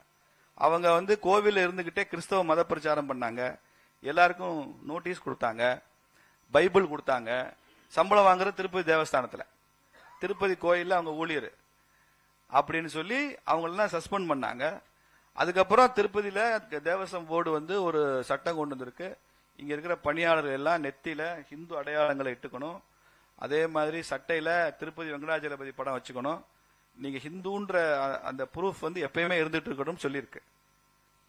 அவங்க வந்து கோவில் இருந்துகிட்டே கிறிஸ்தவ மத பிரச்சாரம் பண்ணாங்க, எல்லாருக்கும் நோட்டீஸ் கொடுத்தாங்க, பைபிள் கொடுத்தாங்க, சம்பளம் வாங்குற திருப்பதி தேவஸ்தானத்துல, திருப்பதி கோயில்ல அவங்க ஊழியர் அப்படின்னு சொல்லி அவங்களெல்லாம் சஸ்பெண்ட் பண்ணாங்க. அதுக்கப்புறம் திருப்பதியில தேவஸ்வம் போர்டு வந்து ஒரு சட்டம் கொண்டு வந்திருக்கு, இங்க இருக்கிற பணியாளர்கள் எல்லாம் நெத்தியில ஹிந்து அடையாளங்களை இட்டுக்கணும், அதே மாதிரி சட்டையில திருப்பதி வெங்கடாஜலபதி படம் வச்சுக்கணும், நீங்க ஹிந்துன்ற அந்த ப்ரூஃப் வந்து எப்பயுமே இருந்துட்டு இருக்கணும் சொல்லியிருக்கு.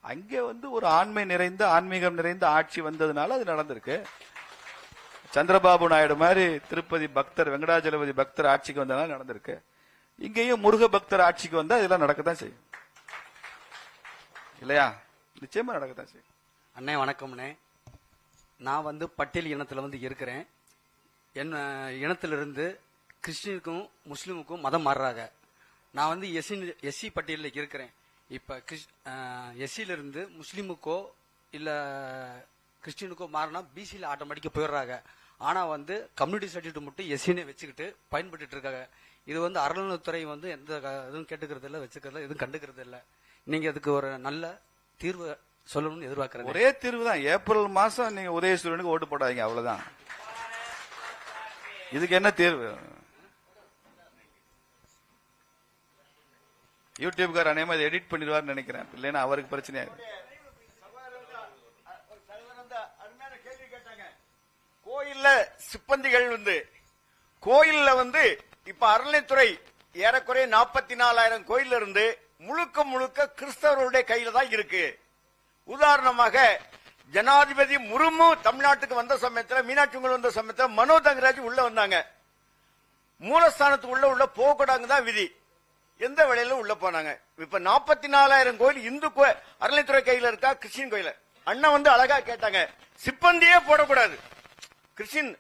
அங்கே வந்து ஒரு ஆண்மை நிறைந்த ஆன்மீகம் நிறைந்த ஆட்சி வந்ததுனால அது நடந்திருக்கு. சந்திரபாபு நாயுடு மாதிரி திருப்பதி பக்தர் வெங்கடாஜலபதி பக்தர் ஆட்சிக்கு வந்ததுனால நடந்திருக்கு. இங்கேயும் முருக பக்தர் ஆட்சிக்கு வந்தா இதெல்லாம் நடக்கத்தான் செய்யும் இல்லையா? நிச்சயமா நடக்கத்தான் செய்யும். அண்ணே வணக்கம்ண்ணே. நான் வந்து பட்டியல் இனத்துல வந்து இருக்கிறேன். என் இனத்திலிருந்து கிறிஸ்டினுக்கும் முஸ்லீமுக்கும் மதம் மாறுறாங்க. நான் வந்து எஸ்சி பட்டியலில் இருக்கிறேன். இப்ப எஸ்சில இருந்து முஸ்லீமுக்கோ இல்ல கிறிஸ்டினுக்கோ மாறினா பிசியில் ஆட்டோமேட்டிக்கா போயிடுறாங்க. ஆனா வந்து கம்யூனிட்டி சர்டிபிகேட் மட்டும் எஸ்சினே வச்சுக்கிட்டு பயன்பட்டு இருக்காங்க. இது வந்து அறநிலையத்துறை வந்து எந்த இதுவும் கேட்டுக்கிறது இல்ல, வச்சுக்கிறது எதுவும் கண்டுக்கிறது இல்ல. நீங்க அதுக்கு ஒரு நல்ல தீர்வு சொல்லணும்னு எதிர்பார்க்கிறேன். ஒரே தீர்வு தான், ஏப்ரல் மாசம் நீங்க உதயசூரியனுக்கு ஓட்டு போடாதீங்க, அவ்வளவுதான். இதுக்கு என்ன தீர்வு? யூடியூப்கார அநேகமாக எடிட் பண்ணிடுவார்னு நினைக்கிறேன், இல்லைன்னா அவருக்கு பிரச்சனையாகும். கோயில்ல சிப்பந்திகள் வந்து கோயில்ல வந்து இப்ப அறநிலைத்துறை ஏறக்குறைய 44,000 கோயில்ல இருந்து முழுக்க முழுக்க கிறிஸ்தவர்களுடைய கையில தான் இருக்கு. உதாரணமாக ஜனாதிபதி முர்மு தமிழ்நாட்டுக்கு வந்த சமயத்துல, மீனாட்சி வந்த சமயத்துல மனோ தங்கராஜ் உள்ள வந்தாங்க. மூலஸ்தானத்துக்கு உள்ள போகக்கூடாங்க தான் விதி. எந்த வேளையில உள்ள போனாங்க. இப்ப 44,000 கோயில் இந்து அறநிலைத்துறை கையில இருக்கா, கிறிஸ்டின் கோயில? அண்ணன் வந்து அழகா கேட்டாங்க, சிப்பந்தியே போடக்கூடாது கிறிஸ்டின்.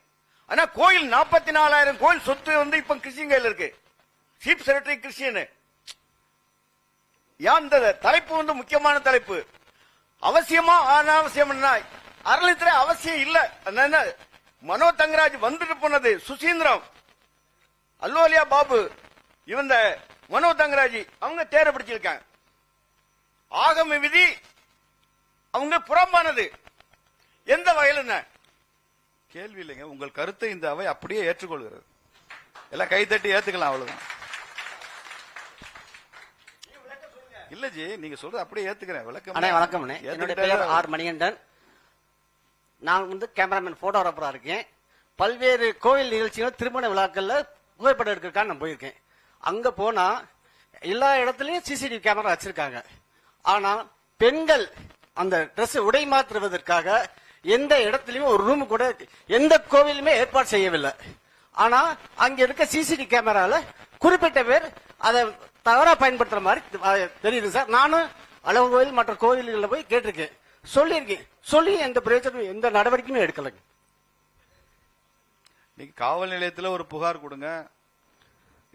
ஆனா கோயில் 44,000 கோயில் சொத்து வந்து இப்ப கிறிஸ்டின் கையில் இருக்கு. Chief secretary Christian. ஏன் இந்த தலைப்பு வந்து முக்கியமான தலைப்பு. அவசியமா அனாவசியம் அறநிலையத்துறை அவசியம் இல்ல. மனோ தங்கராஜ் வந்துட்டு போனது சுசீந்திரம், அல்லோலியா பாபு, இவந்த மனோ தங்கராஜ் அவங்க தேர பிடிச்சிருக்காங்க. ஆகம விதி அவங்க புறம்பானது. எந்த வகையில் என்ன கேள்வி இல்லைங்க. உங்கள் கருத்தை இந்த அவை அப்படியே ஏற்றுக்கொள்கிறது. எல்லாம் கைத்தட்டி ஏத்துக்கலாம், அவ்வளவுதான். இல்ல ஜி, நீங்க சொல்றது அப்படியே ஏத்துக்கிறேன். விளக்கம் அண்ணே வணக்கம் அண்ணே. என்னுடைய பெயர் ஆர் மணிகண்டன். நான் வந்து கேமராமேன் போட்டோகிராஃபரா இருக்கேன். பல்வேறு கோயில் நிகழ்ச்சிகள் திருமண விழாக்கள்ல புகைப்படம் எடுக்கிறதுக்காக நான் போயிருக்கேன். அங்க போனா எல்லா இடத்துலயும் சிசிடிவி கேமரா வச்சிருக்காங்க. ஆனா பெண்கள் அந்த டிரெஸ் உடை மாற்றுவதற்காக எந்த இடத்துலயும் ஒரு ரூம் கூட எந்த கோவிலுமே ஏற்பாடு செய்யவில்லை. ஆனா அங்க இருக்க சிசிடிவி கேமரால குறிப்பிட்ட பேர் அதை தவறா பயன்படுத்துற மாதிரி தெரியுது சார். நானும் அளவு கோயில் மற்ற கோயில்களில் போய் கேட்டிருக்கேன், சொல்லியிருக்கேன். சொல்லி எந்த பிரயோஜனம் எந்த நடவடிக்கையுமே எடுக்கலைங்க. நீங்க காவல் நிலையத்துல ஒரு புகார் கொடுங்க.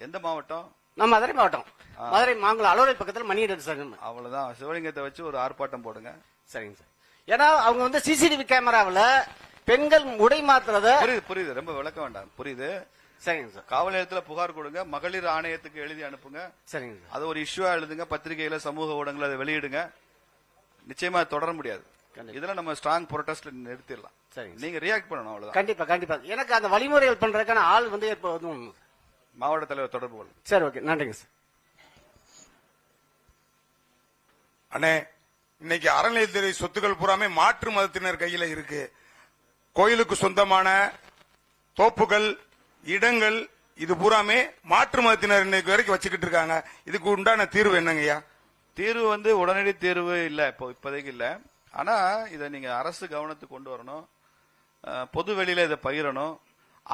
எந்த மாவட்டம்? நான் மதுரை மாவட்டம், மதுரை மாங்குளம் அலோரை பக்கத்தில் மணிகண்டன் சார். அவ்வளவுதான். சிவலிங்கத்தை வச்சு ஒரு ஆர்ப்பாட்டம் போடுங்க. சரிங்க சார். ஏன்னா அவங்க வந்து சிசிடிவி கேமராவில் பெண்கள் உடை மாத்துறத புரியுது. ரொம்ப விளக்க வேண்டாம், புரியுது. சரிங்க சார். காவல் நிலையத்துல புகார் கொடுங்க. மகளிர் ஆணையத்துக்கு எழுதி அனுப்புங்க. சரிங்க சார். அது ஒரு இஷ்யூவா எழுதுங்க. பத்திரிகையில சமூக ஊடகங்களை அதை வெளியிடுங்க. நிச்சயமா தொடர முடியாது. இதெல்லாம் நம்ம ஸ்ட்ராங் ப்ரொடெஸ்ட் நிறுத்திடலாம். சரிங்க. நீங்க ரியாக்ட் பண்ணணும், அவ்வளவுதான். கண்டிப்பா கண்டிப்பா. எனக்கு அந்த வழிமுறைகள் பண்றதுக்கான ஆள் வந்து எப்போதும் மாவட்ட தலைவர் தொடர்பு கொள்ளும். சரி, ஓகே, நன்றிங்க சார். அண்ணே, இன்னைக்கு அறநிலையத்துறை சொத்துக்கள் பூராமே மாற்று மதத்தினர் கையில இருக்கு. கோயிலுக்கு சொந்தமான தோப்புகள், இடங்கள், இது பூராமே மாற்று மதத்தினர் இன்னைக்கு வரைக்கும் வச்சுக்கிட்டு இருக்காங்க. இதுக்கு உண்டான தீர்வு என்னங்கய்யா? தீர்வு வந்து உடனடி தீர்வு இல்ல, இப்போதைக்கு இல்ல. ஆனா இதை நீங்க அரசு கவனத்துக்கு கொண்டு வரணும். பொது வெளியில இதை பகிரணும்.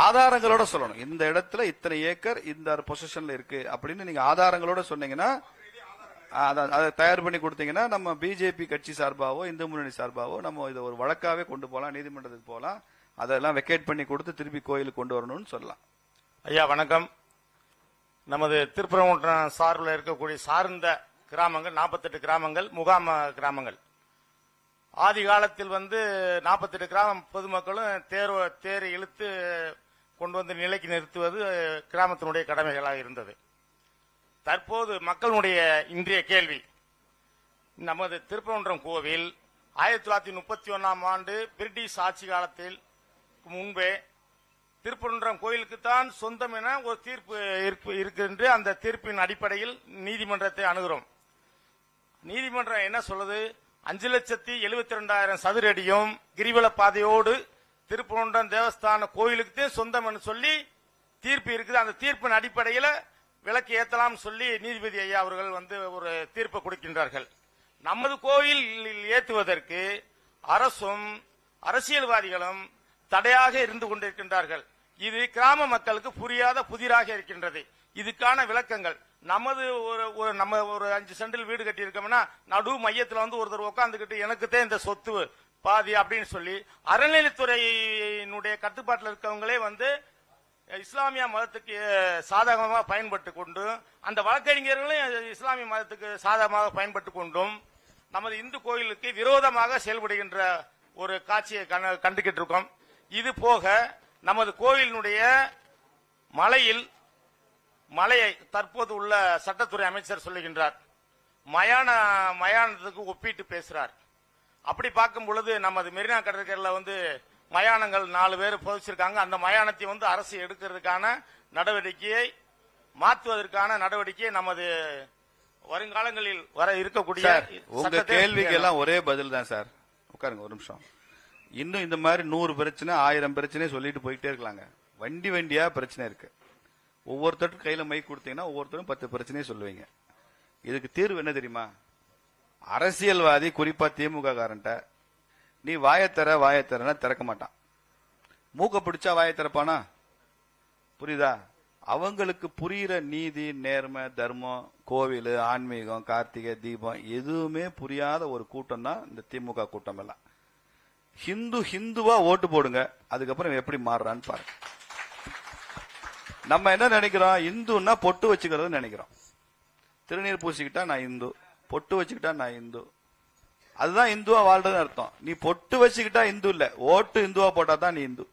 ஆதாரங்களோட சொல்லணும். இந்த இடத்துல இத்தனை ஏக்கர் இந்த பொசிஷன்ல இருக்கு அப்படின்னு நீங்க ஆதாரங்களோட சொன்னீங்கன்னா, அதை தயார் பண்ணி கொடுத்தீங்கன்னா நம்ம பிஜேபி கட்சி சார்பாவோ இந்து முன்னணி சார்பாவோ நம்ம இதை ஒரு வழக்காவே கொண்டு போகலாம், நீதிமன்றத்துக்கு போகலாம். அதெல்லாம் வெக்கேட் பண்ணி கொடுத்து திருப்பி கோயிலுக்கு கொண்டு வரணும்னு சொல்லலாம். ஐயா வணக்கம். நமது திருப்பரங்குன்றம் சார்பில் இருக்கக்கூடிய சார்ந்த கிராமங்கள் 48 கிராமங்கள், முகாம கிராமங்கள். ஆதி காலத்தில் வந்து 48 கிராம பொதுமக்களும் தேரை இழுத்து கொண்டு வந்து நிலைக்கு நிறுத்துவது கிராமத்தினுடைய கடமைகளாக இருந்தது. தற்போது மக்களுடைய இன்றைய கேள்வி, நமது திருப்பரங்குன்றம் கோவில் 1931ஆம் ஆண்டு பிரிட்டிஷ் ஆட்சி காலத்தில் முன்பே திருப்பரங்குன்றம் கோயிலுக்குத்தான் சொந்தம் என ஒரு தீர்ப்பு இருக்கின்ற அந்த தீர்ப்பின் அடிப்படையில் நீதிமன்றத்தை அணுகிறோம். நீதிமன்றம் என்ன சொல்லுது? 5,72,000 சதுர அடியும் கிரிவல பாதையோடு திருப்பரங்குன்றம் தேவஸ்தான கோயிலுக்கு சொந்தம் என்று சொல்லி தீர்ப்பு இருக்குது. அந்த தீர்ப்பின் அடிப்படையில் விலக்கு ஏத்தலாம் சொல்லி நீதிபதி ஐயா அவர்கள் வந்து ஒரு தீர்ப்பை கொடுக்கின்றார்கள். நமது கோயில் ஏற்றுவதற்கு அரசும் அரசியல்வாதிகளும் தடையாக இருந்து கொண்டிருக்கின்றார்கள். இது கிராம மக்களுக்கு புரியாத புதிராக இருக்கின்றது. இதுக்கான விளக்கங்கள் நமது நம்ம ஒரு 5 சென்டில் வீடு கட்டி இருக்கோம்னா நடு மையத்தில் வந்து ஒருத்தர் உட்காந்துக்கிட்டு எனக்குத்தான் இந்த சொத்து பாதி அப்படின்னு சொல்லி அறநிலையத்துறையினுடைய கட்டுப்பாட்டில் இருக்கவங்களே வந்து இஸ்லாமிய மதத்துக்கு சாதகமாக பயன்பட்டு கொண்டு அந்த வழக்கறிஞர்களும் இஸ்லாமிய மதத்துக்கு சாதகமாக பயன்பட்டு கொண்டும் நமது இந்து கோயிலுக்கு விரோதமாக செயல்படுகின்ற ஒரு காட்சியை கண்டுகிட்டு இருக்கோம். இது போக நமது கோயிலினுடைய மலையை தற்போது உள்ள சட்டத்துறை அமைச்சர் சொல்லுகின்றார், மயானத்துக்கு ஒப்பிட்டு பேசுறார். அப்படி பார்க்கும் பொழுது நமது மெரினா கடற்கரையில் வந்து மயானங்கள் 4 பேர் புதைச்சிருக்காங்க. அந்த மயானத்தை வந்து அரசு எடுக்கிறதுக்கான நடவடிக்கையை மாற்றுவதற்கான நடவடிக்கையை நமது வருங்காலங்களில் வர இருக்கக்கூடிய உங்க கேள்விக்கு எல்லாம் ஒரே பதில் தான் சார். உட்காருங்க ஒரு நிமிஷம். இன்னும் இந்த மாதிரி 100 பிரச்சனை 1000 பிரச்சனை சொல்லிட்டு போயிட்டே இருக்கலாங்க. வண்டியா பிரச்சனை இருக்கு. ஒவ்வொருத்தருக்கும் கையில மைக் கொடுத்தீங்கன்னா ஒவ்வொருத்தரும் 10 பிரச்சனையை சொல்லுவீங்க. இதுக்கு தீர்வு என்ன தெரியுமா? அரசியல்வாதி, குறிப்பா திமுக காரன்ட்ட நீ வாயத்தரனா திறக்க மாட்டான். மூக்க பிடிச்சா வாய திறப்பானா? புரியுதா? அவங்களுக்கு புரியுற நீதி, நேர்மை, தர்மம், கோவில், ஆன்மீகம், கார்த்திகை தீபம் எதுவுமே புரியாத ஒரு கூட்டம் தான் இந்த திமுக கூட்டம் எல்லாம். ஹிந்துவா ஓட்டு போடுங்க, அதுக்கப்புறம் எப்படி மாறுறான்னு பாருங்க. நம்ம என்ன நினைக்கிறோம், இந்துன்னா பொட்டு வச்சுக்கிறது நினைக்கிறோம். திருநீர் பூசிக்கிட்டா நான் இந்து, பொட்டு வச்சுக்கிட்டா நான் இந்து, அதுதான் இந்துவா வாழ்றதுன்னு அர்த்தம். நீ பொட்டு வச்சுக்கிட்டா இந்து இல்ல, ஓட்டு இந்துவா போட்டா தான் நீ இந்து.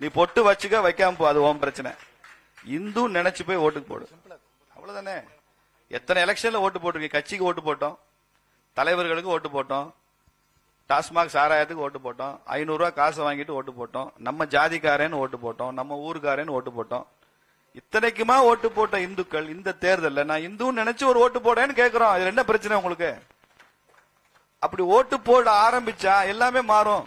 நீ பொட்டு வச்சுக்க வைக்காம போ, அது உன் பிரச்சனை. இந்து நினைச்சு போய் ஓட்டுக்கு போடு, அவ்வளவுதானே. எத்தனை எலெக்ஷன்ல ஓட்டு போட்டிருக்கீங்க? கட்சிக்கு ஓட்டு போட்டோம், தலைவர்களுக்கு ஓட்டு போட்டோம், டாஸ்மாக் சாராயத்துக்கு ஓட்டு போட்டோம், 500 ரூபாய் காசு வாங்கிட்டு ஓட்டு போட்டோம், நம்ம ஜாதிக்காரன்னு ஓட்டு போட்டோம், நம்ம ஊருக்காரன்னு ஓட்டு போட்டோம். இத்தனைக்குமா ஓட்டு போட்ட இந்துக்கள் இந்த தேர்தல்ல நான் இந்துன்னு நினைச்சு ஒரு ஓட்டு போடேன்னு கேட்கிறோம். இது என்ன பிரச்சனை உங்களுக்கு? அப்படி ஓட்டு போட ஆரம்பிச்சா எல்லாமே மாறும்.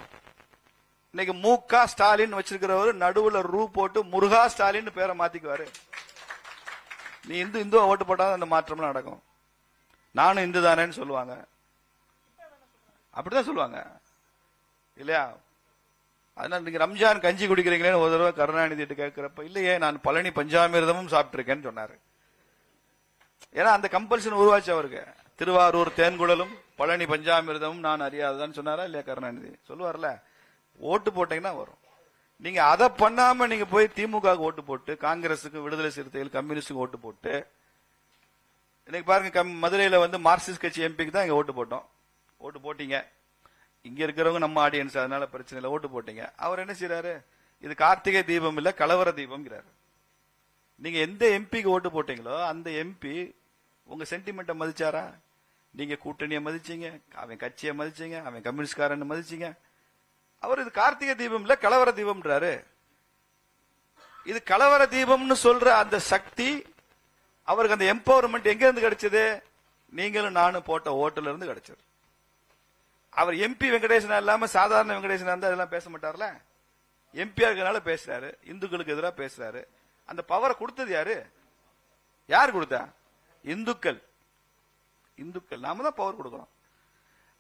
இன்னைக்கு முக ஸ்டாலின் வச்சிருக்கிறவர் நடுவுல ரூ போட்டு முருகா ஸ்டாலின் பேரை மாத்திக்குவாரு. நீ இந்துவா ஓட்டு போட்டா அந்த மாற்றம் நடக்கும். நானும் இந்து தானேன்னு சொல்லுவாங்க, அப்படிதான் சொல்லுவாங்க இல்லையா? அதனால நீங்க ரம்ஜான் கஞ்சி குடிக்கிறீங்களேன்னு ஒரு தடவை கருணாநிதி கேட்கிறப்ப, இல்லையே நான் பழனி பஞ்சாமிர்தமும் சாப்பிட்டிருக்கேன்னு சொன்னாரு. ஏன்னா அந்த கம்பல்ஷன் உருவாச்சு அவருக்கு. திருவாரூர் தேன்குழலும் பழனி பஞ்சாமிர்தமும் நான் அறியாததான்னு சொன்னாரா இல்லையா கருணாநிதி? சொல்லுவார்ல. ஓட்டு போட்டீங்கன்னா வரும். நீங்க அதை பண்ணாம நீங்க போய் திமுக ஓட்டு போட்டு, காங்கிரஸுக்கு, விடுதலை சிறுத்தைகள், கம்யூனிஸ்டுக்கு ஓட்டு போட்டு, இன்னைக்கு பாருங்க மதுரையில வந்து மார்க்சிஸ்ட் கட்சி எம்பிக்கு தான் இங்க ஓட்டு போட்டோம். ஓட்டு போட்டீங்க, இங்க இருக்கிறவங்க நம்ம ஆடியன்ஸ், அதனால பிரச்சனை இல்லை, ஓட்டு போட்டீங்க. அவர் என்ன செய்யறாரு, இது கார்த்திகை தீபம் இல்ல கலவர தீபம்ங்கிறாரு. நீங்க எந்த எம்பிக்கு ஓட்டு போட்டீங்களோ அந்த எம்பி உங்க சென்டிமெண்ட்டை மதிச்சாரா? நீங்க கூட்டணியை மதிச்சீங்க, அவன் கட்சியை மதிச்சீங்க, அவன் கம்யூனிஸ்ட்காரன் மதிச்சீங்க. அவர் இது கார்த்திகை தீபம் இல்ல கலவர தீபம்ன்றாரு. இது கலவர தீபம்னு சொல்ற அந்த சக்தி அவருக்கு, அந்த எம்பவர்மெண்ட் எங்க இருந்து கிடைச்சது? நீங்களும் நானும் போட்ட ஓட்டுல இருந்து கிடைச்சது. அவர் எம்பி வெங்கடேசனா இல்லாம சாதாரண வெங்கடேசனா இருந்தா அதெல்லாம் பேச மாட்டார்ல. எம்பியா இருக்கனால பேசுறாரு, இந்துக்களுக்கு எதிராக பேசுறாரு. அந்த பவரை கொடுத்தது யாரு? யார் கொடுத்தா? இந்துக்கள். நாம தான் பவர் கொடுக்கறோம்.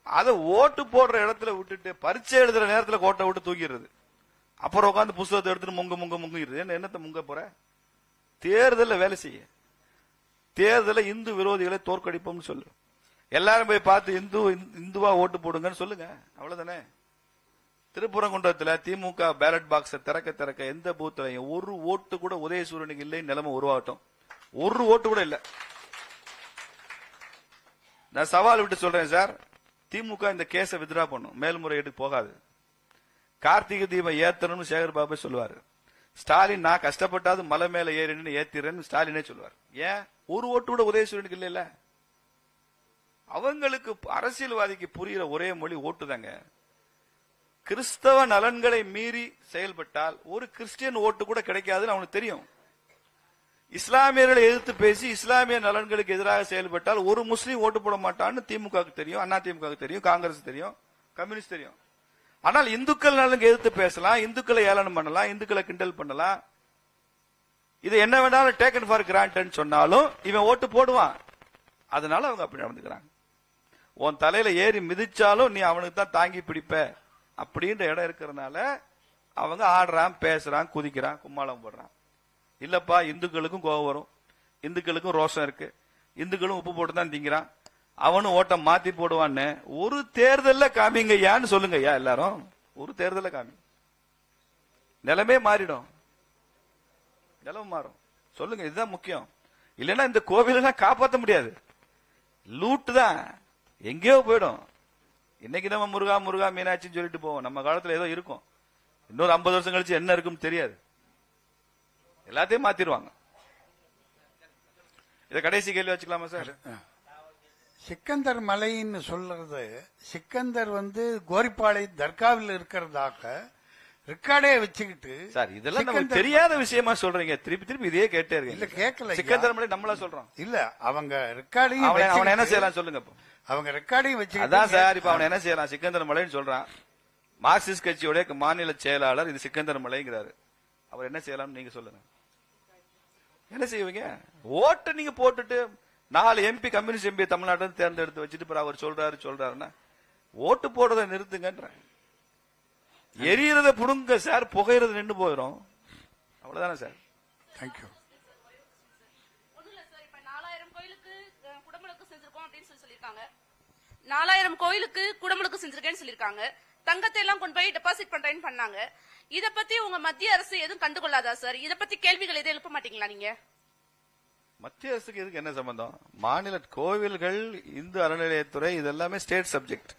அதை ஓட்டு போடுற இடத்துல விட்டுட்டு பரீட்சை எழுதுற நேரத்துல கோட்டை விட்டு தூக்கிடுறது, அப்புறம் உட்காந்து புத்தகத்தை எடுத்துட்டு முங்கிடுது. என்னத்தை முங்க போற? தேர்தல வேலை செய்ய, தேர்தல இந்து விரோதிகளை தோற்கடிப்போம்னு சொல்லு. எல்லாரும் போய் பார்த்து இந்துவா ஓட்டு போடுங்கன்னு சொல்லுங்க, அவ்வளவுதானே. திருப்பரங்குன்றத்துல திமுக பேலட் பாக்ஸ் திறக்க எந்த பூத்லையும் ஒரு ஓட்டு கூட உதயசூரியனுக்கு இல்லை நிலைமை உருவாகட்டும். ஒரு ஓட்டு கூட இல்ல. நான் சவால் விட்டு சொல்றேன் சார், திமுக இந்த கேஸை வித்ரா பண்ணும், மேல்முறையீட்டுக்கு போகாது. கார்த்திகை தீபம் ஏத்தணும்னு சேகர் பாபு சொல்லுவாரு. ஸ்டாலின் நான் கஷ்டப்பட்டாது மலை மேல ஏறின்னு ஏத்திறேன்னு ஸ்டாலினே சொல்லுவார். ஏன் ஒரு ஓட்டு கூட உதயசூரியனுக்கு இல்ல? அவங்களுக்கு அரசியல்வாதிக்கு புரிகிற ஒரே மொழி ஓட்டு தாங்க. கிறிஸ்தவ நலன்களை மீறி செயல்பட்டால் ஒரு கிறிஸ்டியன் ஓட்டு கூட கிடைக்காதுன்னு அவனுக்கு தெரியும். இஸ்லாமியர்களை எதிர்த்து பேசி இஸ்லாமிய நலன்களுக்கு எதிராக செயல்பட்டால் ஒரு முஸ்லீம் ஓட்டு போட மாட்டான்னு திமுக தெரியும், அண்ணா திமுக தெரியும், காங்கிரஸ் தெரியும், கம்யூனிஸ்ட் தெரியும். ஆனால் இந்துக்கள் நலனுக்கு எதிர்த்து பேசலாம், இந்துக்களை ஏளனம் பண்ணலாம், இந்துக்களை கிண்டல் பண்ணலாம். இது என்ன வேணாலும் டேக்கன் ஃபார் கிராண்டட் சொன்னாலும் இவன் ஓட்டு போடுவான். அதனால அவங்க அப்படி நடந்துக்கிறாங்க. உன் தலையில ஏறி மிதிச்சாலும் நீ அவனுக்கு தான் தாங்கி பிடிப்ப அப்படின்ற இடம் இருக்கிறதுனால அவங்க ஆடுறான், பேசுறான், குதிக்கிறான், கும்மாளம் போடுறான். இல்லப்பா இந்துக்களுக்கும் கோபம் வரும், இந்துக்களுக்கும் ரோஷம் இருக்கு, இந்துக்களும் உப்பு போட்டு தான் திங்கிறான், அவனும் ஓட்டம் மாத்தி போடுவான்னு ஒரு தேர்தல்ல காமிங்க யான்னு சொல்லுங்க ஐயா. எல்லாரும் ஒரு தேர்தல்ல காமி, நிலைமை மாறிடும், நிலைமை மாறும். சொல்லுங்க, இதுதான் முக்கியம். இல்லைன்னா இந்த கோவிலெல்லாம் காப்பாற்ற முடியாது, லூட்டு தான், எங்கேயோ போயிடும். இன்னைக்கு நம்ம முருகா முருகா மீனாட்சின்னு சொல்லிட்டு போவோம், நம்ம காலத்துல ஏதோ இருக்கும், இன்னொரு 50 வருஷம் கழிச்சு என்ன இருக்குன்னு தெரியாது, எல்லாத்தையும் மாத்திடுவாங்க. இத கடைசி கேள்வி வச்சுக்கலாமா சார்? சிக்கந்தர் மலைன்னு சொல்றது, சிக்கந்தர் கோரிப்பாளை தர்காவில் இருக்கிறதாக ரெக்கார்டே வச்சுக்கிட்டு சார், இதெல்லாம் நமக்கு தெரியாத விஷயமா சொல்றீங்க, திருப்பி திருப்பி இதே கேட்டே இருக்கு. இல்ல கேட்கல, சிக்கந்தர் மலை நம்மளா சொல்றோம். இல்ல அவங்க ரெக்கார்டையும் அவன் என்ன செய்யலாம் சொல்லுங்க. அவங்க ரெக்கார்டையும் வச்சு அதான் சார், இப்ப அவன் என்ன செய்யலாம், சிக்கந்தர் மலைன்னு சொல்றான், மார்க்சிஸ்ட் கட்சியோட மாநில செயலாளர் இது சிக்கந்தர் மலைங்கிறாரு, அவர் என்ன செய்யலாம் நீங்க சொல்லுங்க. என்ன செய்வீங்க? ஓட்டு நீங்க போட்டுட்டு 4 எம்பி கம்யூனிஸ்ட் எம்பி தமிழ்நாட்டில் தேர்ந்தெடுத்து வச்சுட்டு அவர் சொல்றாருன்னா ஓட்டு போடுறதை நிறுத்துங்கன்ற. எரியறத புடுங்க சார், புகையிறது நின்று போயிடும், அவ்வளவுதானே சார். தேங்க்யூ. 4000 கோயிலுக்கு குடமுழுக்கு செஞ்சிருக்கோம் அப்படின்னு சொல்லியிருக்காங்க. 4000 கோயிலுக்கு குடமுழுக்கு செஞ்சிருக்கேன்னு சொல்லியிருக்காங்க. தங்கத்தை எல்லாம் கொண்டு போய் போய் டெபாசிட் பண்றேன்னு பண்ணாங்க. இத பத்தி உங்க மத்திய அரசு எதுவும் கண்டுகொள்ளாதா சார்? இத பத்தி கேள்விகள் எதுவும் எழுப்ப மாட்டீங்களா நீங்க? மத்திய அரசுக்கு இதுக்கு என்ன சம்பந்தம்? மாநில கோவில்கள், இந்து அறநிலையத்துறை இதெல்லாமே ஸ்டேட் சப்ஜெக்ட்.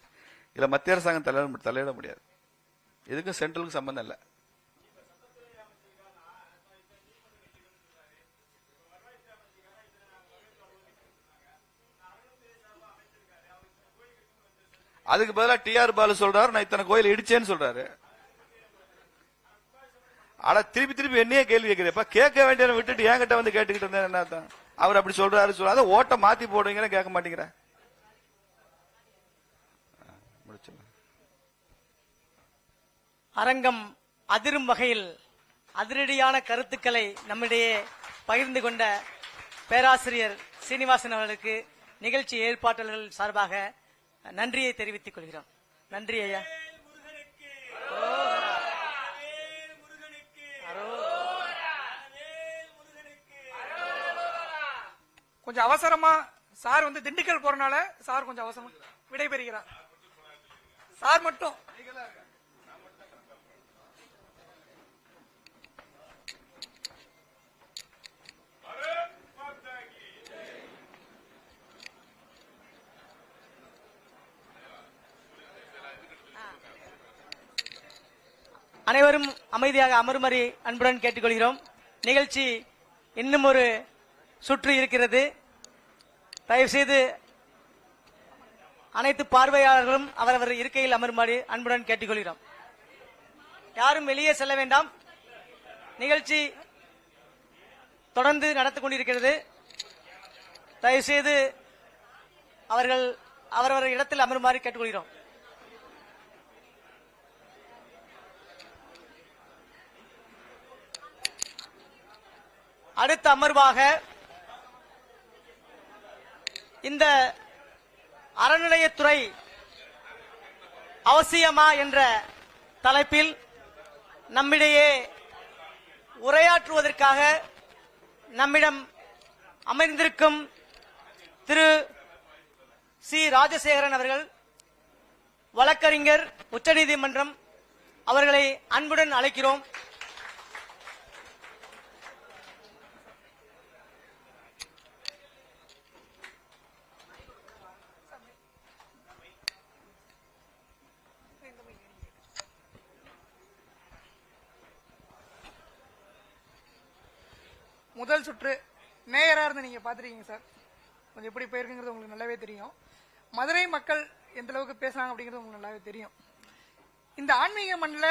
இதுல மத்திய அரசாங்கம் தலையிட முடியாது. இதுக்கும் சென்ட்ரலுக்கு சம்பந்தம் இல்லை. அதுக்கு பதிலா டிஆர் பாலு சொல்றாரு நான் இத்தனை கோயில் இடிச்சேன்னு சொல்றாரு. ஆனா திருப்பி என்னையே கேள்வி கேட்கிறேப்பா, கேட்க வேண்டிய விட்டுட்டு என்கிட்ட வந்து கேட்டுக்கிட்டு இருந்தேன் என்ன அர்த்தம்? அவர் அப்படி சொல்றாரு சொல்லாத ஓட்ட மாத்தி போடுவீங்கன்னு கேட்க மாட்டேங்கிற. அரங்கம் அதிரும் வகையில் அதிரடியான கருத்துக்களை நம்மிடையே பகிர்ந்து கொண்ட பேராசிரியர் சீனிவாசன் அவர்களுக்கு நிகழ்ச்சி ஏற்பாட்டாளர்கள் சார்பாக நன்றியை தெரிவித்துக் கொள்கிறோம். நன்றி ஐயா. கொஞ்சம் அவசரமா சார் வந்து திண்டுக்கல் போறனால சார் கொஞ்சம் அவசரமா விடைபெறுகிறார். சார் மட்டும் அனைவரும் அமைதியாக அமருமாறு அன்புடன் கேட்டுக்கொள்கிறோம். நிகழ்ச்சி இன்னும் ஒரு சுற்று இருக்கிறது. தயவு செய்து அனைத்து பார்வையாளர்களும் அவரவர் இருக்கையில் அமருமாறு அன்புடன் கேட்டுக்கொள்கிறோம். யாரும் வெளியே செல்ல வேண்டாம். நிகழ்ச்சி தொடர்ந்து நடந்து கொண்டிருக்கிறது. தயவு செய்து அவர்கள் அவரவர் இடத்தில் அமருமாறு கேட்டுக்கொள்கிறோம். அடுத்த அமர்வாக இந்த அறநிலையத்துறை அவசியமா என்ற தலைப்பில் நம்மிடையே உரையாற்றுவதற்காக நம்மிடம் அமர்ந்திருக்கும் திரு சி ராஜசேகரன் அவர்கள், வழக்கறிஞர், உச்சநீதிமன்றம், அவர்களை அன்புடன் அழைக்கிறோம். முதல் சுற்று நேயரா இருந்து நீங்க பாத்துருக்கீங்க சார். கொஞ்சம் எப்படி போயிருக்குங்கிறது உங்களுக்கு நல்லாவே தெரியும். மதுரை மக்கள் எந்த அளவுக்கு பேசுறாங்க அப்படிங்கிறது உங்களுக்கு நல்லாவே தெரியும். இந்த ஆன்மீக மண்ணில்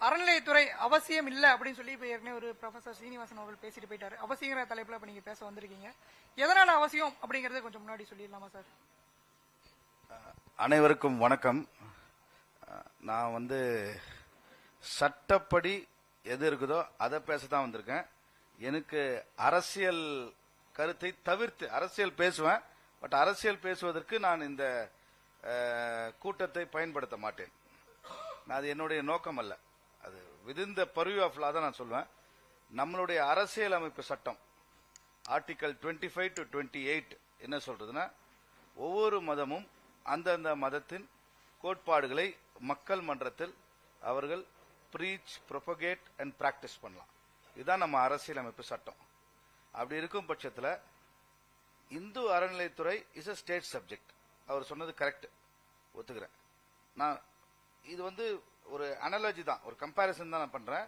அறநிலையத்துறை அவசியம் இல்லை அப்படின்னு சொல்லி இப்ப ஏற்கனவே ஒரு ப்ரொஃபசர் சீனிவாசன் அவர்கள் பேசிட்டு போயிட்டாரு. அவசியங்கிற தலைப்புல இப்ப நீங்க பேச வந்திருக்கீங்க. எதனால அவசியம் அப்படிங்கறத கொஞ்சம் முன்னாடி சொல்லிடலாமா சார்? அனைவருக்கும் வணக்கம். நான் சட்டப்படி எது இருக்குதோ அதை பேசத்தான் வந்திருக்கேன். எனக்கு அரசியல் கருத்தை தவிர்த்து அரசியல் பேசுவேன். பட் அரசியல் பேசுவதற்கு நான் இந்த கூட்டத்தை பயன்படுத்த மாட்டேன். அது என்னுடைய நோக்கம் அல்ல. அது within the purview of law தான் நான் சொல்வேன். நம்மளுடைய அரசியல் அமைப்பு சட்டம் ஆர்டிகல் 25 to 28 என்ன சொல்றதுன்னா, ஒவ்வொரு மதமும் அந்தந்த மதத்தின் கோட்பாடுகளை மக்கள் மன்றத்தில் அவர்கள் பிரீச், ப்ரொபகேட் அண்ட் பிராக்டிஸ் பண்ணலாம். இதுதான் நம்ம அரசியலமைப்பு சட்டம். அப்படி இருக்கும் பட்சத்தில் இந்து அறநிலையத்துறை இஸ் a ஸ்டேட் சப்ஜெக்ட். அவர் சொன்னது கரெக்ட், ஒத்துக்கிறேன். நான் இது ஒரு அனாலஜி தான், ஒரு கம்பாரிசன் தான் நான் பண்றேன்.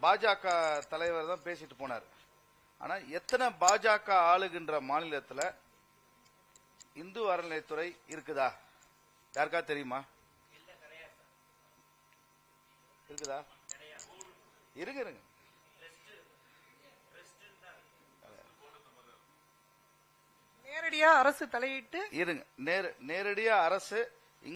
பாஜக தலைவர் தான் பேசிட்டு போனார். ஆனா எத்தனை பாஜக ஆளுகின்ற மாநிலத்தில் இந்து அறநிலையத்துறை இருக்குதா? யாருக்கா தெரியுமா? இருக்குதா? இருங்க நேரடியா அரசு தலையிட்டு இருங்க. நேரடியா அரசு